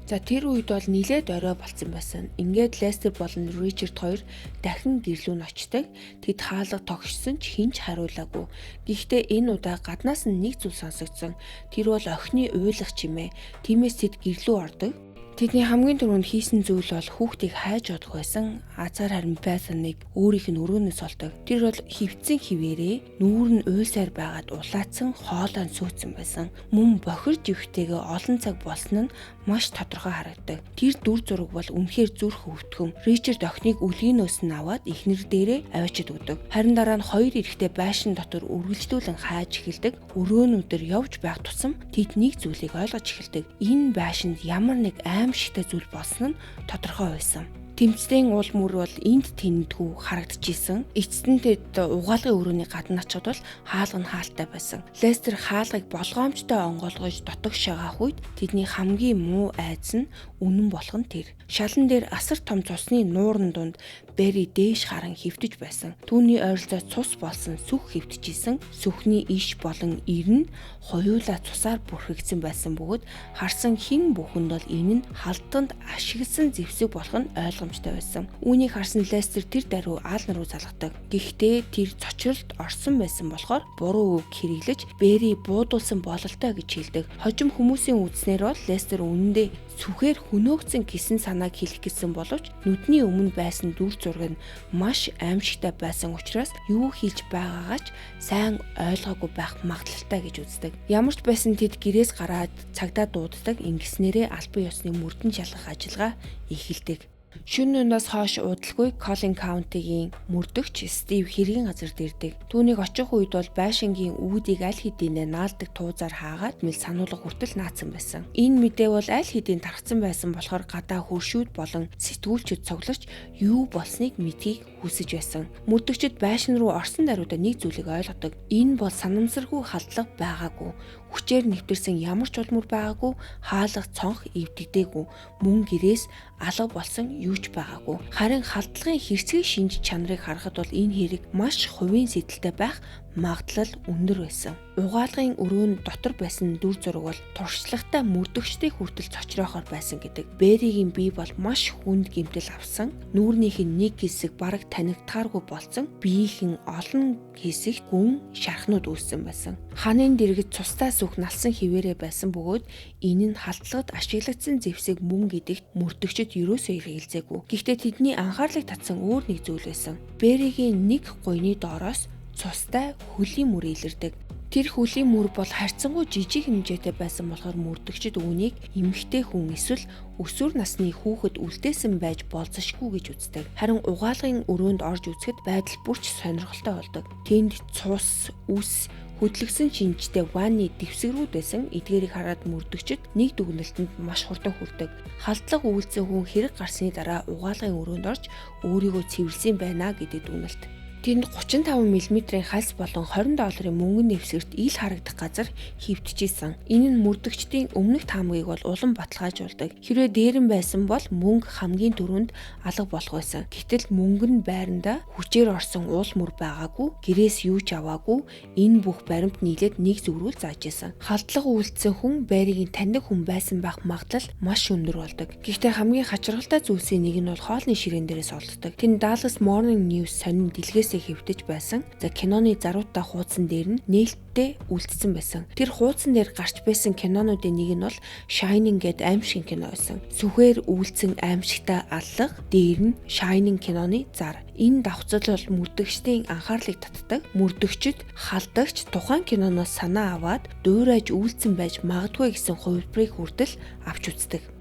За тэр үед бол нилээд орой болцсон байсан. Ингээд Лестер болон Ричард хоёр дахин гэрлүү нь очдог. Тэд хаалга тогшсон ч хинч хариулаагүй. Гэхдээ энэ удаа гаднаас нь нэг зүйл сонсогдсон. Тэр бол охины уйлах чимээ. Тиймээс тэд гэрлүү ордог. Тэдний хамгийн түрүүнд хийсэн зүйл бол хүүхдийг хайж одох байсан. Азар харин Бэсаныг өөрийнх нь өрөөнөөс олдог. Тэр бол хөвцөн хിവэрээ нүүр нь уйлсаар байгаад улаацсан хоолой сүйцэн байсан. Мөн бохирж өвхтэйгээ олон цаг болсон нь маш тодорхой харагддаг. Тэр дүр зураг бол үнэхээр зүрх өвтгөн. Ричард охиныг өлгийнөөс нь аваад эхнэр дээрээ аваачид өгдөг. Харин дараа нь хоёр эрэхтэй байшин дотор үргэлжлүүлэн хайж эхэлдэг. Өрөөнүүдээр явж байх тусам тэд нэг зүйлийг ойлгож эхэлдэг. Энэ байшинд ямар нэг аимшигтай зүйл болсон нь тодорхой байсан. Тэмцлийн уул мөр бол энд тэндгүй харагдчихсэн. Эцэст нь тэд угаалгын өрөөний гадна очиход бол хаалга нь хаалттай байсан. Лестер хаалгыг болгоомжтой онгойлгож дотог шагаах үед тэдний хамгийн муу айдас нь үнэн болох нь тэр. Шалан дээр асар том цусны нуурын дунд Барри дээш харан хөвтөж байсан. Түүний ойролцоо цус болсон сүх хөвтөжсэн. Сүхний иш болон ир нь хоёулаа цусаар бүрхэгдсэн байсан бөгөөд харсан хэн бүхэнд бол энэ нь халтанд ашигласан зэвсэг болох нь ойлгомжтой байсан. Үүнийг харсан Лестер тэр даруй Аалан руу залгадаг. Гэхдээ тэр цочролд орсон байсан болохоор буруу үг хэрэглэж Барри буудуулсан бололтой гэж хэлдэг. Хожим хүмүүсийн үдснээр бол Лестер үнэндээ сүхээр хөнөөгцөн гэсэн санааг хэлэх гэсэн боловч нүдний өмнө байсан дүр зураг нь маш аимшигтай байсан учраас юу хийж байгаагаа ч сайн ойлгоогүй байх магадлалтай гэж үздэг. Ямар ч байсан тэд гэрээс гараад цагдаа дууддаг, ингэснээрээ албан ёсны мөрдөн шалгах ажиллагаа эхэлдэг. Шөнө өнөөс хойш удалгүй Collin County-гийн мөрдөгч Стив хэргийн газар дэрдэг. Түүнийг очих үед бол байшингийн үүдийг аль хэдийнэ наалдаг туузаар хаагаад мэл сануулга хүртэл наацсан байсан. Энэ мэдээ бол аль хэдийн тархсан байсан болохоор гадаа хөршүүд болон сэтгүүлчид цугларч юу болсныг мэдхийг хүсэж байсан. Мөрдөгчид байшин руу орсон даруйда нэг зүйлийг ойлгодог. Энэ бол санамсаргүй халдлага байгаагүй. Хүчээр нэвтэрсэн ямар ч улмөр байгаагүй, хаалга цонх эвдэгдээгүй, мөн гэрээс алга болсон юу ч байгаагүй. Харин халдлагын хэрцгий шинж чанарыг харахад бол энэ хэрэг маш хувийн сэдэлтэй байх магадлал өндөр байсан. Угаалгын өрөөнд дотор байсан дүр зураг бол туршлагатай мөрдөгчдийг хүртэл цочроохоор байсан гэдэг. Беригийн бие бол маш хүнд гэмтэл авсан. Нүүрнийх нь нэг хэсэг бараг танигдахааргүй болсон. Биеийн олон хэсэгт гүн шархнууд үүссэн байсан. Ханын дэргэд цустай сүх налсан хിവэрэ байсан бөгөөд энэ нь халдлагад ашиглагдсан зэвсэг мөн гэдэгт мөрдөгчд ерөөсөө эргэлзээгүй. Гэхдээ тэдний анхаарлыг татсан өөр нэг зүйл байсан. Беригийн нэг гуйны доороос цустай хөлийн мөр илэрдэг. Тэр хөлийн мөр бол харьцангуй жижиг хэмжээтэй байсан болохоор мөрдөгчд үүнийг эмэгтэй хүн эсвэл өсвөр насны хүүхэд үлдээсэн байж болзошгүй гэж үздэг. Харин угаалгын өрөөнд орж үзэхэд байдал бүрч сонирхолтой болдог. Тэнд цус, үс, хөдлөгсөн шинжтэй ванны дэвсгэрүүд байсан. Эдгээрийг хараад мөрдөгчд нэг дүгнэлтэнд маш хурдан хүрдэг. Халдлага үйлцэн хүн хэрэг гарсны дараа угаалгын өрөөнд орж өөрийгөө цэвэрлсэн байна гэдэг дүгнэлт. Тэнд 35 мм-ийн хальс болон $20 мөнгөн нэвсгэрт ил харагдах газар хэвтчихсэн. Энэ нь мөрдөгчдийн өмнөх таамгийг бол улам баталгаажуулдаг. Хэрвээ дээрэн байсан бол мөнгө хамгийн түрүүнд алга болох байсан. Гэтэл мөнгө нь байранда хүчээр орсон уул мөр байгаагүй, гэрээс юу ч аваагүй. Энэ бүх баримт нийлээд нэг зүгрүүл зааж исэн. Халдлага үйлдсэн хүн байргийн таньдаг хүн байсан байх магадлал маш өндөр болдог. Гэхдээ хамгийн хачиргалтай зүйлсийн нэг нь бол хоолны ширээн дээрээс олддог. Тэнд Dallas Morning News сонин дэлгээс хэвтэж байсан. За киноны заруутай хуудсан дээр нь нээлттэй үлдсэн байсан. Тэр хуудсан дээр гарч байсан кинонуудын нэг нь бол Shining гэдэг аимшиг кино байсан. Сүхээр үлдсэн аимшигтай аллах, дээр нь Shining киноны зар. Энэ давхцал бол мөрдөгчдийн анхаарлыг татдаг. Мөрдөгчд халдагч тухайн киноноос санаа аваад дуурайж үлдсэн байж магадгүй гэсэн хувилбарыг хүртэл авч үздэг.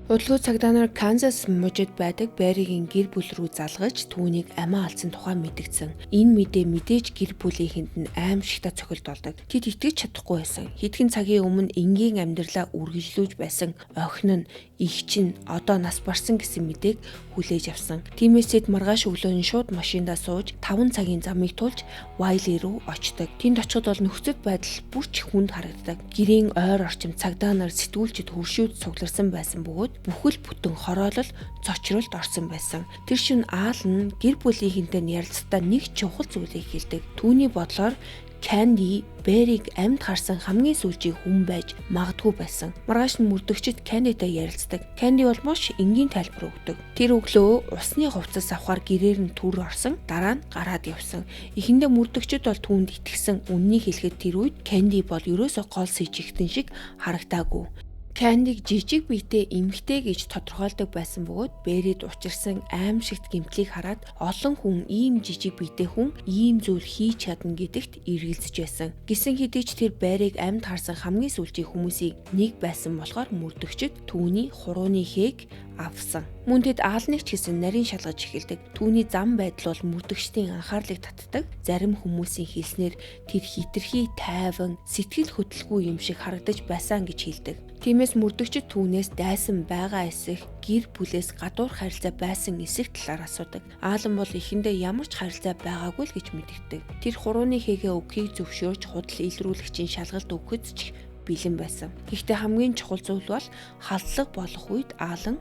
Удалгүй цагдаа нар Канзас мужид байдаг Беригийн гэр бүл рүү залгаж түүнийг амиа алдсан тухай мэдгдсэн. Энэ мэдээ мэдээж гэр бүлийнхэнд нь аимшигтай цохилт болдог. Тэд итгэж чадахгүй байсан. Хэдхэн цагийн өмнө энгийн амьдралаа үргэлжлүүлж байсан охин нь их чинь одоо нас барсан гэсэн мэдээг хүлээж авсан. Тиймээс тэд маргааш өглөө шууд машиндаа сууж 5 цагийн замыг тулж Wiley руу очдог. Тэнд очиход бол нөхцөл байдал бүрч хүнд харагддаг. Гэрийн ойр орчим цагдаа нар сэтгүүлчид хөршүүд цугларсан байсан бөгөөд бүхэл бүтэн хороолол зочролд орсон байсан. Тэр шин Аал нь гэр бүлийнхэнтэй ярилцахдаа нэг чухал зүйлийг хэлдэг. Түүний бодлоор Candy Бериг амьд харсан хамгийн сүүлийн хүн байж магадгүй байсан. Маргааш нь мөрдөгчд Candy-тай ярилцдаг. Candy бол маш энгийн тайлбар өгдөг. Тэр өглөө усны хувцас авахар гэрээр нь түр орсон, дараа нь гараад явсан. Эхэндээ мөрдөгчд бол түүнд итгэсэн. Үннийг хэлэхэд тэр үед Candy бол ерөөсөө гол сэжигтэн шиг харагдаагүй. Candy-г жижиг биетэй эмэгтэй гэж тодорхойлдог байсан бөгөөд Берид учирсан аимшигт гэмтлийг хараад олон хүн ийм жижиг биетэй хүн ийм зүйл хийж чадна гэдэгт эргэлзэж байсан. Гэсэн хэдий ч тэр Бериг амьд харсан хамгийн сүүлийн хүмүүсийн нэг байсан болохоор мөрдөгчд түүний хурууны хээг авсан. Мөн тэд Аалныг ч гэсэн нарийн шалгаж эхэлдэг. Түүний зам байдал бол мөрдөгчдийн анхаарлыг татдаг. Зарим хүмүүсийн хэлснээр тэр хитрхи тайван, сэтгэл хөдлөлгүй юм шиг харагдаж байсан гэж хэлдэг. Тиймээс мөрдөгчд түүнээс дайсан байгаа эсэх, гэр бүлээс гадуур харилцаа байсан эсэх талаар асуудаг. Аалан бол эхэндээ ямар ч харилцаа байгаагүй л гэж мэддэг. Тэр хурууны хэгээ өгөхийг зөвшөөрч худал илрүүлэгчийн шалгалт өгөхөд ч бэлэн байсан. Гэхдээ хамгийн чухал зүйл бол халдлага болох үед Аалан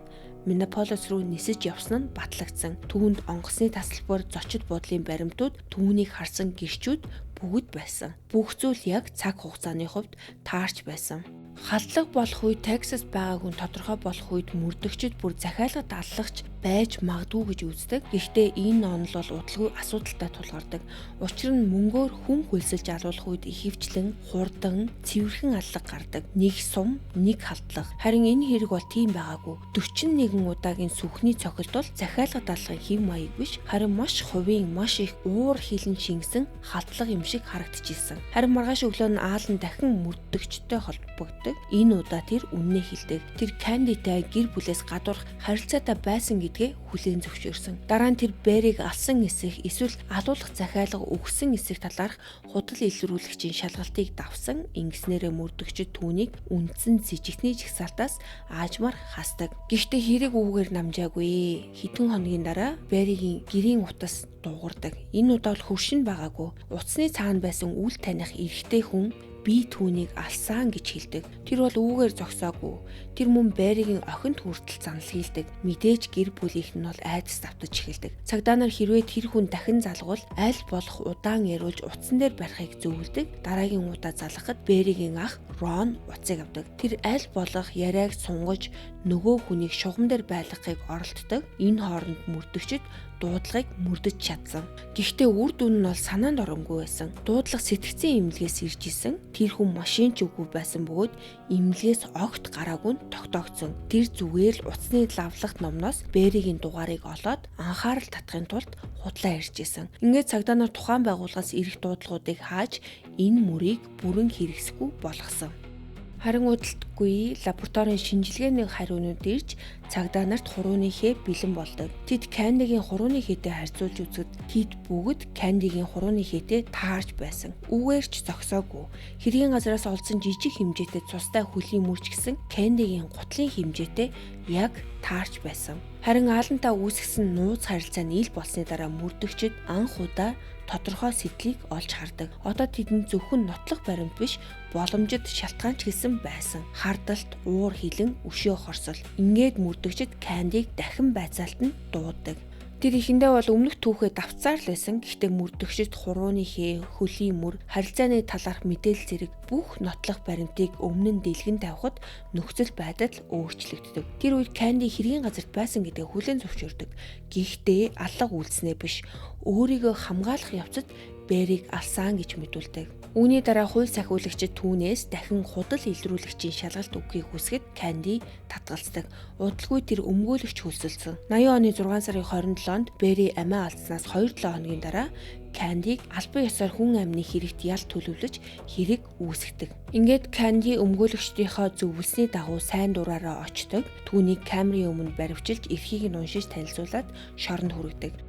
Миннеаполис руу нисэж явсан нь батлагдсан. Түүнд онгоцны тасалбар, зочид буудлын баримтууд, түүнийг харсан гэрчүүд бүгд байсан. Бүх зүйл яг цаг хугацааны хувьд таарч байсан. Халдлага болох үед Texas байгаагүй тодорхой болох үед мөрдөгчд бүр захиалгад аллагч байж магадгүй гэж үздэг. Гэхдээ энэ онол бол удалгүй асуудалтай тулгардаг. Учир нь мөнгөөр хүн хөлсөлж алуулах үед ихэвчлэн хурдан, цэвэрхэн аллага гардаг. Нэг сум, нэг халдлага. Харин энэ хэрэг бол тийм байгаагүй. 41 удаагийн сүхний цохилт бол захиалгад аллагын хэв маяг биш, харин маш хувийн, маш их уур хилэн шингэсэн халдлага юм шиг харагдчихсэн. Харин маргааш өглөө нь Аалан дахин мөрдөгчтэй холбогддог. Энэ удаа тэр үннээ хэлдэг. Тэр Candy-тай гэр бүлээс гадуурх харилцаатай байсан гэдг гэдгээ хүлээн зөвшөөрсөн. Дараа нь тэр Берийг алсан эсэх эсвэл алуулах захиалга өгсөн эсэх талаарх худал илрүүлэгчийн шалгалтыг давсан. Ингэснээрээ мөрдөгчд түүнийг үндсэн сэжигтний жагсаалтаас аажмаар хасдаг. Гэхдээ хэрэг үүгээр намжаагүй. Хэдэн хоногийн дараа Беригийн гэрийн утас дуугардаг. Энэ удаа бол хөршин байгаагүй. Утасны цаана байсан үл таних эрэгтэй хүн би түүнийг алсан гэж хэлдэг. Тэр бол үүгээр зогсоогүй. Тэр мөн Беригийн охинд хүртэл занал хийлдэг. Мэдээж гэр бүлийнх нь бол айдас давтаж эхэлдэг. Цагдаа нар хэрвээ тэр хүн дахин залгавал аль болох удаан яриулж утсан дээр барихыг зөвлөдөг. Дараагийн удаа залгахад Беригийн ах Рон утсыг авдаг. Тэр аль болох яриаг сунгаж нөгөө хүнийг шугам дээр байлгахыг оролддог. Энэ хооронд мөрдөгчд дуудлагыг мөрдөж чадсан. Гэхдээ үр дүн нь бол санаанд оронгүй байсан. Дуудлага сэтгцэн имлгээс ирж исэн. Тэр хүн машин ч үгүй байсан бөгөөд имлгээс огт гараагүй нь тогтоогдсон. Тэр зүгээр л утасны лавлах номноос Беригийн дугаарыг олоод анхаарал татахын тулд худлаа ирж исэн. Ингээд цагдаа нар тухайн байгууллагаас ирэх дуудлагуудыг хааж энэ мөрийг бүрэн хэрэгсэхгүй болгосон. Харин удалдаггүй лабораторийн шинжилгээний хариунууд ирж цагдаа нарт хурууныхээ бэлэн болдог. Тэд Кандигийн хурууны хээтэй харьцуулж үзэхэд тэд бүгд Кандигийн хурууны хээтэй таарч байсан. Үүгээр ч зогсоогүй. Хэргийн газраас олдсон жижиг хэмжээтэй цустай хөлийн мөрч гэсэн Кандигийн гутлын хэмжээтэй яг таарч байсан. Харин аалантаа үүсгэсэн нууц харилцааны ил болсны дараа мөрдөгчд анх удаа тодорхой сэтлийг олж хардаг. Одоо тэдэнд зөвхөн нотлох баримт биш, боломжит шалтгаанч гэсэн байсан. Хардалт, уур хилэн, өшөө хорсол. Ингээд мөрдөгчд Кандиг дахин байцаалт нь дууддаг. Тэр ихэндээ бол өмнөх түүхээ давцаар л байсан. Гэхдээ мөрдөгчд хурууны хээ, хөлийн мөр, харилцааны талаарх мэдээлэл зэрэг бүх нотлох баримтыг өмнө нь дэлгэн тавихад нөхцөл байдал өөрчлөгддөг. Тэр үед Канди хэргийн газарт байсан гэдгээ хүлээн зөвшөөрдөг. Гэхдээ алга үйлснээ биш, өөрийгөө хамгаалах явцад Берийг алсан гэж мэдүүлдэг. Үүний дараа хууль сахиулагчид түүнээс дахин худал илрүүлэгчийн шалгалт өгөхийг хүсгэд Канди татгалздаг. Удалгүй тэр өмгөөлөгч хөлсөлсөн. 80 оны 6 сарын 27-нд Бери амиа алдснаас 2-7 хоногийн дараа Кандиг албан ёсоор хүн амны хэрэгт ял төлөвлөж хэрэг үүсгэдэг. Ингээд Канди өмгөөлөгчдийнхөө зөвлөсний дагуу сайн дураараа очдог. Түүнийг камерын өмнө баривчилж эрхийг нь уншиж танилцуулаад шоронд хүргэдэг.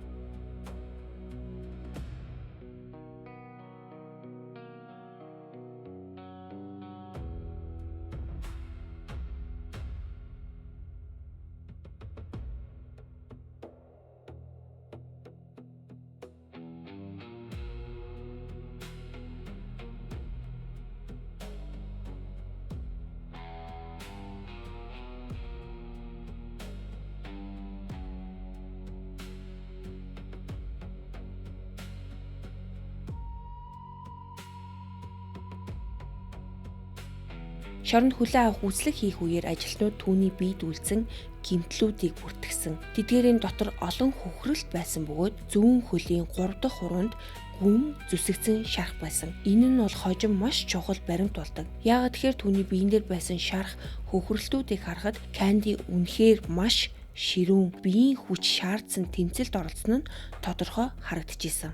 Шоронд хүлээн авах үзлэг хийх үеэр ажилтнууд түүний биед үлдсэн гэмтлүүдийг бүртгэсэн. Тэдгээрийн дотор олон хөхрөлт байсан бөгөөд зүүн хөлийн 3 дахь хуруунд гүн зүсэгцэн шарх байсан. Энэ нь бол хожим маш чухал баримт болдог. Яагаад тэгэхээр түүний биен дээр байсан шарх хөхрөлтүүдийг харахад Канди үнэхээр маш ширүүн биеийн хүч шаардсан тэмцэлд оролцсон нь тодорхой харагдчихсэн.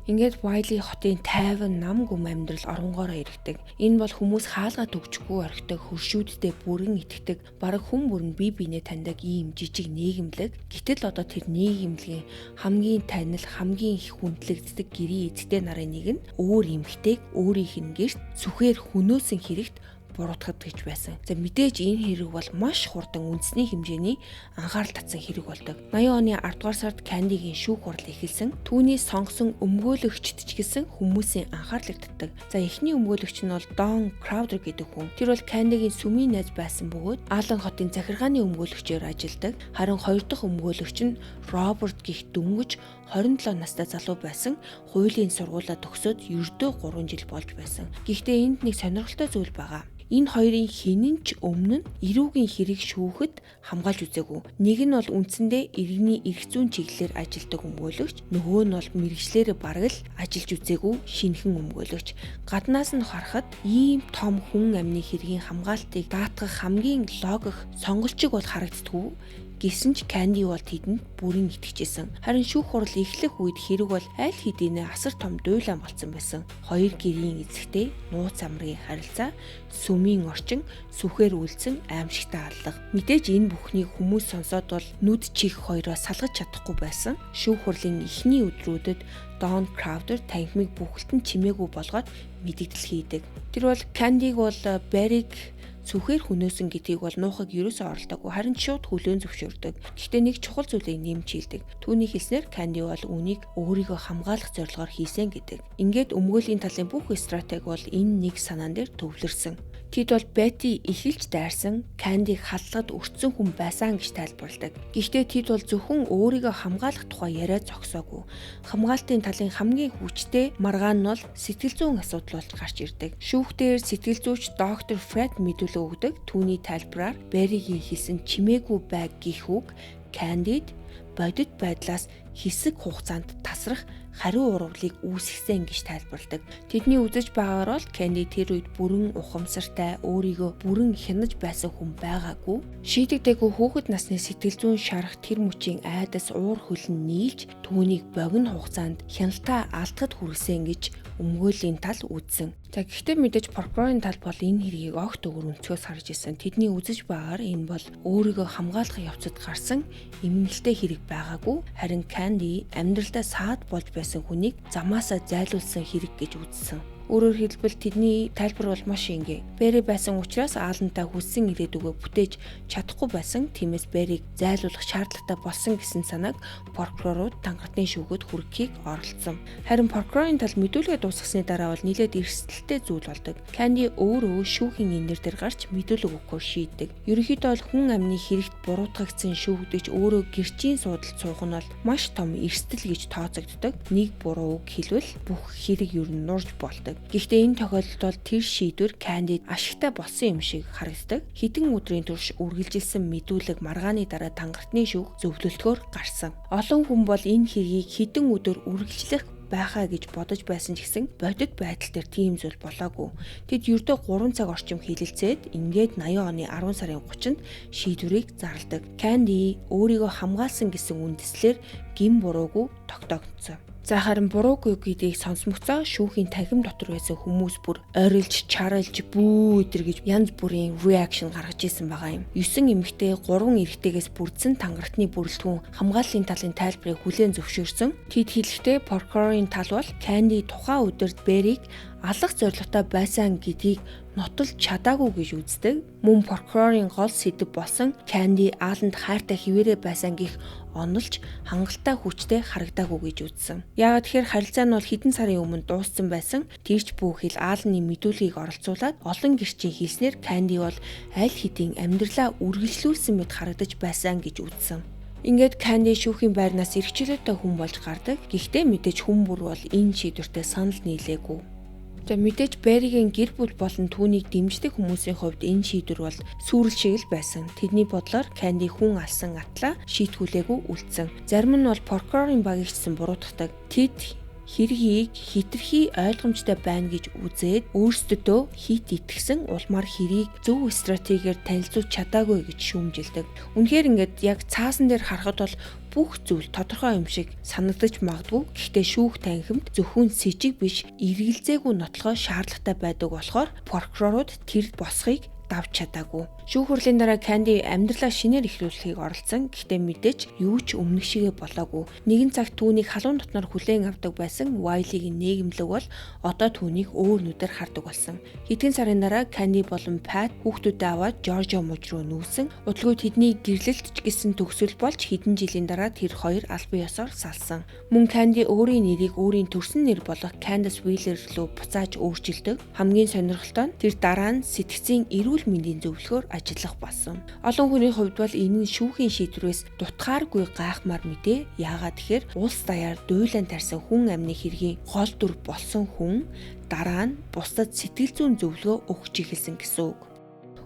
Ингээд Вайли хотын тайван нам гүм амьдрал оронгоороо иргэдэг. Энэ бол хүмүүс хаалгаа төгжихгүй орхидог, хөршүүдтэй бүрэн итгэдэг, бараг хүн бүрэн бие биенээ таньдаг ийм жижиг нийгэмлэг. Гэтэл одоо тэр нийгэмлэгийн хамгийн танил, хамгийн их хүндлэгддэг гэрийн эзэдээ нарын нэг нь өөр эмэгтэйг өөрийнх нь гэрт сүхээр хөнөөсөн хэрэгт буруутгад гэж байсан. За мэдээж энэ хэрэг бол маш хурдан үндэсний хэмжээний анхаарал татсан хэрэг болдог. 80 оны 10 дугаар сард Кандигийн шүүх хурал эхэлсэн. Түүний сонгосон өмгөөлөгчд ч гэсэн хүмүүсийн анхаарлыг татдаг. За эхний өмгөөлөгч нь бол Дон Краудер гэдэг хүн. Тэр бол Кандигийн сүмийн найз байсан бөгөөд Аллен хотын захиргааны өмгөөлөгчөөр ажилладаг. Харин хоёр дахь өмгөөлөгч нь Роберт гих дөнгөж 27 настай залуу байсан. Хуулийн сургуулаа төгсөөд ердөө 3 жил болж байсан. Гэхдээ энд нэг сонирхолтой зүйл байгаа. Энэ хоёрын хинэн ч өмнө нь эрүүгийн хэрэг шүүхэд хамгаалж үзээгүй. Нэг нь бол үндсэндээ иргэний эрх зүйн чиглэлээр ажилладаг өмгөөлөгч, нөгөө нь бол мэрэгчлэрээ бараг л ажиллаж үзээгүй шинэхэн өмгөөлөгч. Гаднаас нь харахад ийм том хүн амны хэргийн хамгаалтыг даатгах хамгийн логик сонголчиг бол харагддаггүй. Гэсэн ч Candy бол тэдэнд бүрэн итгэжсэн. Харин шүүх хурал эхлэх үед хэрэг бол аль хэдийнэ асар том дуйлан болсон байсан. Хоёр гэрийн эзэгтэй нууц амрын харилцаа, сүмийн орчин, сүхээр үлдсэн аимшигтай аллах. Мэдээж энэ бүхнийг хүмүүс сонсоод бол нүд чих хоёроо салгаж чадахгүй байсан. Шүүх хурлын эхний өдрүүдэд Don Crowder танхимыг бүхэлдэн чимээгүй болгоод мэдэгдэл хийдэг. Тэр бол Candy-г бол Barry-г сүхээр хүнөөсөн гэдгийг бол нуухыг ерөөсөө оролдоогүй, харин шууд хүлээн зөвшөөрдөг. Гэхдээ нэг чухал зүйлийг нэмж хэлдэг. Түүний хэлснээр Candy бол үүнийг өөрийгөө хамгаалах зорилгоор хийсэн гэдэг. Ингээд өмгөөлийн талын бүх стратеги бол энэ нэг санаан дээр төвлөрсөн. Тэд бол Betty эхэлж дайрсан Candy-г халдлагад өртсөн хүн байсан гэж тайлбарладаг. Гэхдээ тэд бол зөвхөн өөрийгөө хамгаалах тухай яриа зогсоогүй. Хамгаалтын талын хамгийн хүчтэй маргаан нь бол сэтгэл зүйн асуудал болж гарч ирдэг. Шүүхтээр сэтгэл зүйч доктор Fred мэдүүлэг өгдөг. Түүний тайлбараар Barry-гийн хэлсэн чимээгүй байг гэх үг Candy-д бодит байдлаас хэсэг хугацаанд тасрах хариу урвалыг үүсгэсэн гэж тайлбарладаг. Тэдний үзэж байгаагаар бол Candy тэр үед бүрэн ухамсартай, өөрийгөө бүрэн хянаж байсан хүн байгаагүй. Шийдэгдээгүй хүүхэд насны сэтгэл зүйн шарах тэр мөчийн айдас уур хөлн нийлж түүнийг богино хугацаанд хяналтаа алдахад хүргэсэн гэж өмгөөлийн тал үзсэн. За гэхдээ мэдээж прокурорын тал бол энэ хэргийг огт өгөр өнцгөөс харж ирсэн. Тэдний үзэж байгаагаар энэ бол өөрийгөө хамгаалах явцад гарсан эмгэнэлтэй хэрэг байгаагүй. Харин Candy амьдралдаа саад болж байсан хүнийг замаасаа зайлуулсан хэрэг гэж үзсэн. Өөрөөр хэлбэл тэдний тайлбар бол маш энгийн. Barry байсан учраас Alan-та хүссэн ирээдүгөө бүтээж чадахгүй байсан. Тиймээс Barry-г зайлуулах шаардлагатай болсон гэсэн санааг прокурорууд тангартны шүүхэд хүргэхийг оролдсон. Харин прокурорын тал мэдүүлгээ дуусгасны дараа бол нэлээд эрсдэлтэй зүйл болдог. Candy өөрөө шүүхийн энэр дээр гарч мэдүүлэг өгөхөөр шийддэг. Ерөнхийдөө бол хүн амны хэрэгт буруутгагдсан шүүгдэгч өөрөө гэрчийн суудалд суух нь бол маш том эрсдэл гэж тооцогддог. Нэг буруу үг хэлвэл бүх хэрэг ер нь нурж болдог. Гэхдээ энэ тохиолдолд бол тэр шийдвэр Candy ашигтай болсон юм шиг харагддаг. Хэдэн өдрийн турш үргэлжилсэн мэдүүлэг маргааны дараа тангартны шүүх зөвлөлтөөр гарсан. Олон хүн бол энэ хэргийг хэдэн өдөр үргэлжлэх байхаа гэж бодож байсан ч гэсэн бодит байдал дээр тийм зүйл болоогүй. Тэд ердөө 3 цаг орчим хэлэлцээд ингээд 80 оны 10 сарын 30-нд шийдвэрийг зарладаг. Candy өөрийгөө хамгаалсан гэсэн үндэслэлээр гин буруугүй тогтоогдсон. За харин буруугүй гэдгийг сонсмогцоо шүүхийн танхим дотор байсан хүмүүс бүр орилж, чаралж, бүү өдр гэж янз бүрийн реакшн гаргаж ирсэн байгаа юм. 9 эмэгтэй 3 эрэгтэйгээс бүрдсэн тангартны бүрэлдэхүүн хамгааллын талын тайлбарыг хүлээн зөвшөөрсөн. Тэд хэлэхдээ прокурорын тал бол Candy тухайн өдөрт Barry-г алах зорилготой байсан гэдгийг нотолж чадаагүй гэж үздэг. Мөн прокурорын гол сэдэв болсон Candy Alan-д хайртай хിവэрэ байсан гэх онолж хангалттай хүчтэй харагдаагүй гэж үзсэн. Яагаад тэгэхээр харилцаа нь бол хэдэн сарын өмнө дууссан байсан. Тэрч бүхэл Alan-ы мэдүүлгийг оролцуулаад олон гэрчийн хэлснээр Candy бол аль хэдийн амьдралаа үргэлжлүүлсэн мэт харагдаж байсан гэж үзсэн. Ингээд Candy шүүхийн байрнаас эрхчлөөтэй хүн болж гардаг. Гэхдээ мэдээж хүн бүр бол энэ шийдвэртээ санал нийлээгүй. За мэдээж Barry-гийн гэр бүл болон түүнийг дэмждэг хүмүүсийн хувьд энэ шийдвэр бол сүрэл шиг л байсан. Тэдний бодлоор Candy хүн алсан атлаа шийтгүүлээгүй үлдсэн. Зарим нь бол прокурорын багийнчсан буруутгадаг. Тэд хэргийг хитрхи ойлгомжтой байна гэж үзээд өөрсдөдөө хит итгэсэн улмаар хэрийг зөв стратегиэр танилцуулж чадаагүй гэж шүүмжилдэг. Үнэхээр ингээд яг цаасан дээр харахад бол бүх зүйл тодорхой юм шиг санагдаж магадгүй. Гэхдээ шүүх танхимд зөвхөн с ิจ биш эргэлзээгүй нотлохоо шаардлагатай байдаг болохоор прокурорууд тэр босхийг давж чадаагүй. Шүүх хурлын дараа Candy амьдралаа шинээр эхлүүлэхийг оролцсон. Гэхдээ мэдээж юу ч өмнөх шигээ болоогүй. Нэгэн цагт түүнийг халуун дотноор хүлээн авдаг байсан Wiley-гийн нийгэмлэг бол одоо түүнийг өөр нүдээр хардаг болсон. Хэдхэн сарын дараа Candy болон Pat хүүхдүүдээ аваад Georgia муж руу нүүсэн. Удалгүй тэдний гэрлэлт ч гэсэн төгсөл болж хэдэн жилийн дараа тэр хоёр албан ёсоор салсан. Мөн Candy өөрийн нэрийг өөрийн төрсөн нэр болох Candace Wheeler рүү буцааж өөрчилдөг. Хамгийн сонирхолтой нь тэр дараа нь сэтгцийн эрүүл мэндийн зөвлөхөөр ажиллах болсон. Олон хүний хувьд бол энэ нь шүүхийн шийдвэрээс дутгааргүй гайхмаар мэдээ. Яагаад тэгэхээр улс даяар дуйлан тарьсан хүн амны хэргийн гол дүр болсон хүн дараа нь бусдад сэтгэл зүйн зөвлөгөө өгч эхэлсэн гэсэн үг.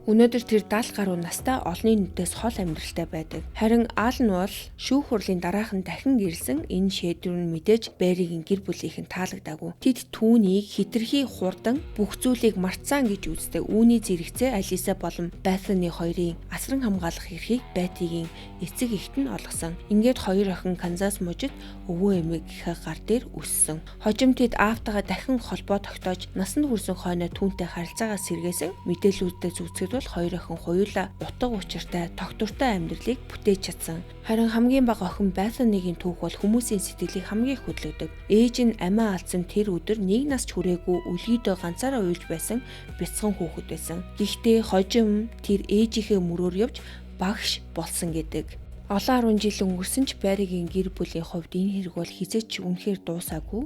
Өнөөдөр тэр 70 гаруй настай олонний нүдээс хол амьдралтай байдаг. Харин Алан бол шүүх хурлын дараахан дахин ирсэн энэ шийдвэр нь мэдээж Берригийн гэр бүлийнхэн таалагдаагүй. Тэд түүнийг хитрхи хурдан бүх зүйлийг мартсан гэж үздэг. Үүний зэрэгцээ Алиса болон Бethany хоёрын асран хамгаалах эрхийг Беттигийн эцэг эхт нь олгосон. Ингээд хоёр охин Канзас мужид өвөө эмээг гар дээр өссөн. Хожим тэд аавтайгаа дахин холбоо тогтоож насанд хүрсэн хойно түүнтэй харилцаагаа сэргээсэн. Мэдээлүүдтэй зүгцэд бол хоёр охин хоёулаа утга учиртай, тогтвортой амьдралыг бүтээж чадсан. Харин хамгийн бага охин Bethany-гийн түүх бол хүмүүсийн сэтгэлийг хамгийн хөдлөдөг. Ээж нь амиа алдсан тэр өдөр 1 нас ч хүрээгүй үлгийдөө ганцаараа уйлж байсан бяцхан хүүхэд байсан. Гэхдээ хожим тэр ээжийнхээ мөрөөр явж багш болсон гэдэг. Олон 10 жил өнгөрсөн ч Берригийн гэр бүлийн хувьд энэ хэрэг бол хизээч үнэхээр дуусаагүй.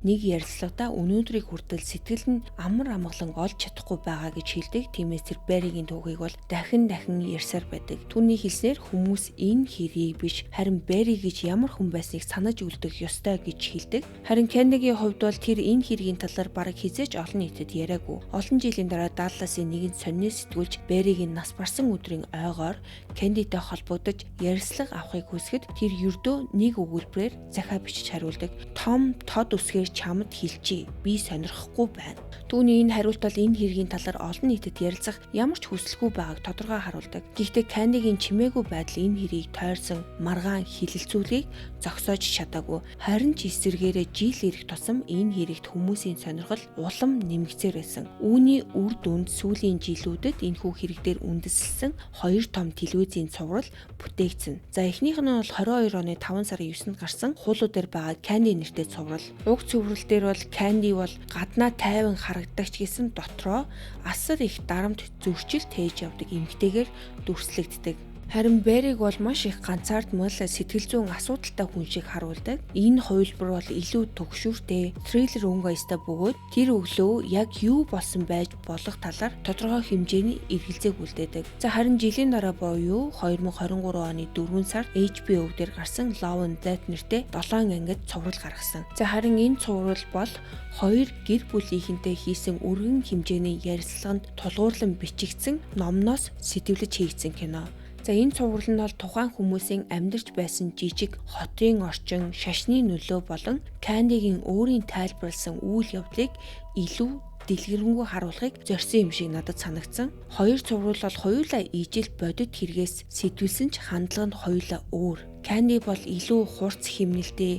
Нэг ярилцлагадаа өнөөдрийг хүртэл сэтгэл нь амар амгалан олж чадахгүй байгаа гэж хэлдэг. Тиймээс тэр Берригийн түүхийг бол дахин ярьсаар байдаг. Түүний хэлснээр хүмүүс энэ хэрийг биш харин Берри гэж ямар хүн байсныг санаж үлдэх ёстой гэж хэлдэг. Харин Кеннигийн хувьд бол тэр энэ хэргийн талаар бараг хизээч олон нийтэд яриаггүй. Олон жилийн дараа Далласын нэгэн сонины сэтгүүлч Берригийн нас барсан өдрийн ойгоор Кеннитэй холбогдож ярилцлага авахыг хүсгэд тэр ердөө нэг өгүүлбэрээр захиа бичиж хариулдаг. Том тод үсгээр чамд хэлчихье. Би сонирхгүй байна. Түүний энэ хариулт бол энэ хэргийн талаар олон нийтэд ярилцах ямар ч хүсэлгүй байгааг тодорхой харуулдаг. Гэхдээ Кеннигийн чимээгүй байдал энэ хэрийг тойрсон маргаан хилэлцүүлгийг зогсоож чадаагүй. Харин ч эсвэргээрээ жил ирэх тусам энэ хэрэгт хүмүүсийн сонирхол улам нэмэгцээр байсан. Үүний үр дүнд сүүлийн жилүүдэд энэхүү хэрэг дээр үндэслэсэн 2 том телевизийн цуврал бүтээгдсэн. За эхнийх нь бол 22 оны 5 сарын 9-нд гарсан хуулиудаар байгаа Candy нэртэй цуврал. Уг цуврал дээр бол Candy бол гаднаа тайван харагдагч гэсэн дотроо асар их дарамт зөрчил тээж явдаг эмэгтэйгээр дүрслэгддэг. Харин Берриг бол маш их ганцаардмал сэтгэл зүйн асуудалтай хүн шиг харуулдаг. Энэ хувилбар бол илүү төгшүүртэй, триллер өнгө аястай бөгөөд тэр өглөө яг юу болсон байж болох талаар тодорхой хэмжээний эргэлзээг үлдээдэг. За харин жилийн дараа буюу 2023 оны 4 сард HBO дээр гарсан Love and Death нэртэй 7 ангид цуврал гаргасан. За харин энэ цуврал бол хоёр гэр бүлийнхэнтэй хийсэн өргөн хэмжээний ярилцлаганд тулгуурлан бичигдсэн номноос сэтвэлж хийгдсэн кино. За энэ цуврал нь бол тухайн хүмүүсийн амьдарч байсан жижиг хотын орчин, шашны нөлөө болон Candy-гийн өөрийн тайлбарласан үйл явдлыг илүү дэлгэрэнгүй харуулахыг зорьсон юм шиг надад санагдсан. Хоёр цуврал бол хоёулаа ижил бодит хэрэгээс сэтвэлсэн ч хандлага нь хоёулаа өөр. Candy бол илүү хурц хэмнэлтэй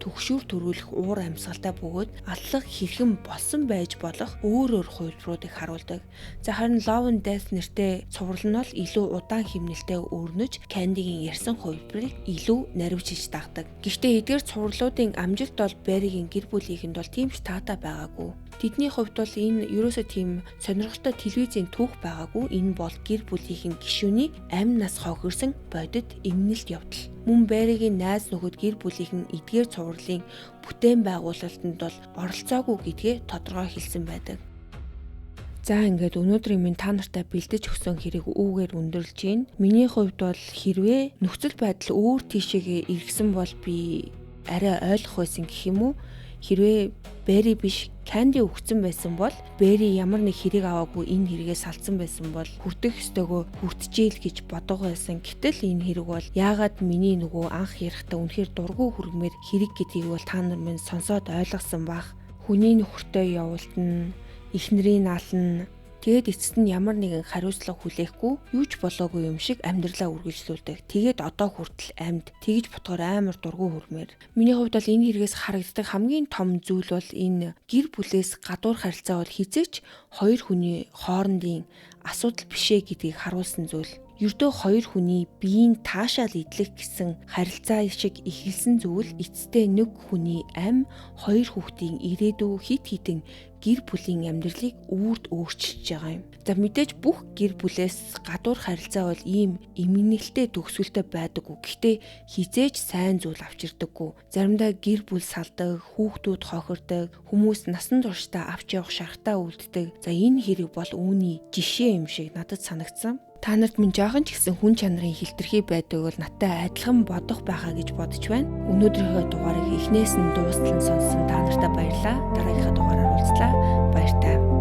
төгшүүр төрүүлэх уур амьсгалтай бөгөөд аллах хэрхэн болсон байж болох өөр хувилбаруудыг харуулдаг. За харин Love and Death нэртэй цуврал нь бол илүү удаан хэмнэлтэй өрнөж Candy-гийн ярьсан хувилбарыг илүү наривчилж дагдаг. Гэхдээ эдгээр цувралуудын амжилт бол Берригийн гэр бүлийнхэнд бол тийм ч таатай байгаагүй. Тэдний хувьд бол энэ ерөөсөө тийм сонирхолтой телевизийн түүх байгаагүй. Энэ бол гэр бүлийнхэн гишүүний амь нас хохирсон бодит эмнэлт явдал. Мөн Берригийн найз нөхөд гэр бүлийнхэн эдгээр цувралын бүтээн байгуулалтанд бол оролцоогүй гэдгээ тодорхой хэлсэн байдаг. За ингээд өнөөдрийн минь та нартай бэлдэж өгсөн хэрэг үүгээр өндөрлж байна. Миний хувьд бол хэрвээ нөхцөл байдал өөр тийшээгээ эргэсэн бол би арай ойлгох байсан гэх юм уу? Хэрвээ Берри биш Candy өгсөн байсан бол Берри ямар нэг хэрэг аваагүй энэ хэрэгээс салцсан байсан бол хүртэх ёстойгоо хүртжээл гэж боддог байсан. Гэтэл энэ хэрэг бол яагаад миний нөгөө анх ярихдаа үнэхээр дургүй хүргмээр хэрэг гэдгийг бол та нар минь сонсоод ойлгосон бах. Хүний нөхөртэй явуултан, эхнэрийн наална, тэгээд эцэст нь ямар нэгэн хариуцлага хүлээхгүй юу ч болоогүй юм шиг амьдралаа үргэлжлүүлдэг. Тэгээд одоо хүртэл амьд тэгж ботгоор амар дургүй хүрмээр. Миний хувьд бол энэ хэрэгээс харагддаг хамгийн том зүйл бол энэ гэр бүлээс гадуур харилцаа бол хизээч хоёр хүний хоорондын асуудал бишээ гэдгийг харуулсан зүйл. Ердөө хоёр хүний биеийн таашаал идлэх гэсэн харилцаа шиг ихэлсэн зүйл эцэстээ нэг хүний амь, хоёр хүүхдийн ирээдүй хит хитэн гэр бүлийн амьдралыг үрд өөрчилж байгаа юм. За мэдээж бүх гэр бүлээс гадуур харилцаа бол ийм эмгэнэлтэй төгсгөлтэй байдаггүй. Гэхдээ хизээж сайн зүйл авчирдаггүй. Заримдаа гэр бүл салдаг, хүүхдүүд хохирдог, хүмүүс насан туршдаа авч явах шархтаа үлддэг. За энэ хэрэг бол үүний жишээ юм шиг надад санагдсан. Та нарт минь жоохон ч гэсэн хүн чанарын хилтерхий байдаг бол надтай адилхан бодох байхаа гэж бодож байна. Өнөөдрийнхөө дугаарыг эхнээс нь дуустал нь сонссон та нартай баярлалаа. Дараагийнхаа дугаараар уулзлаа. Баяр таа.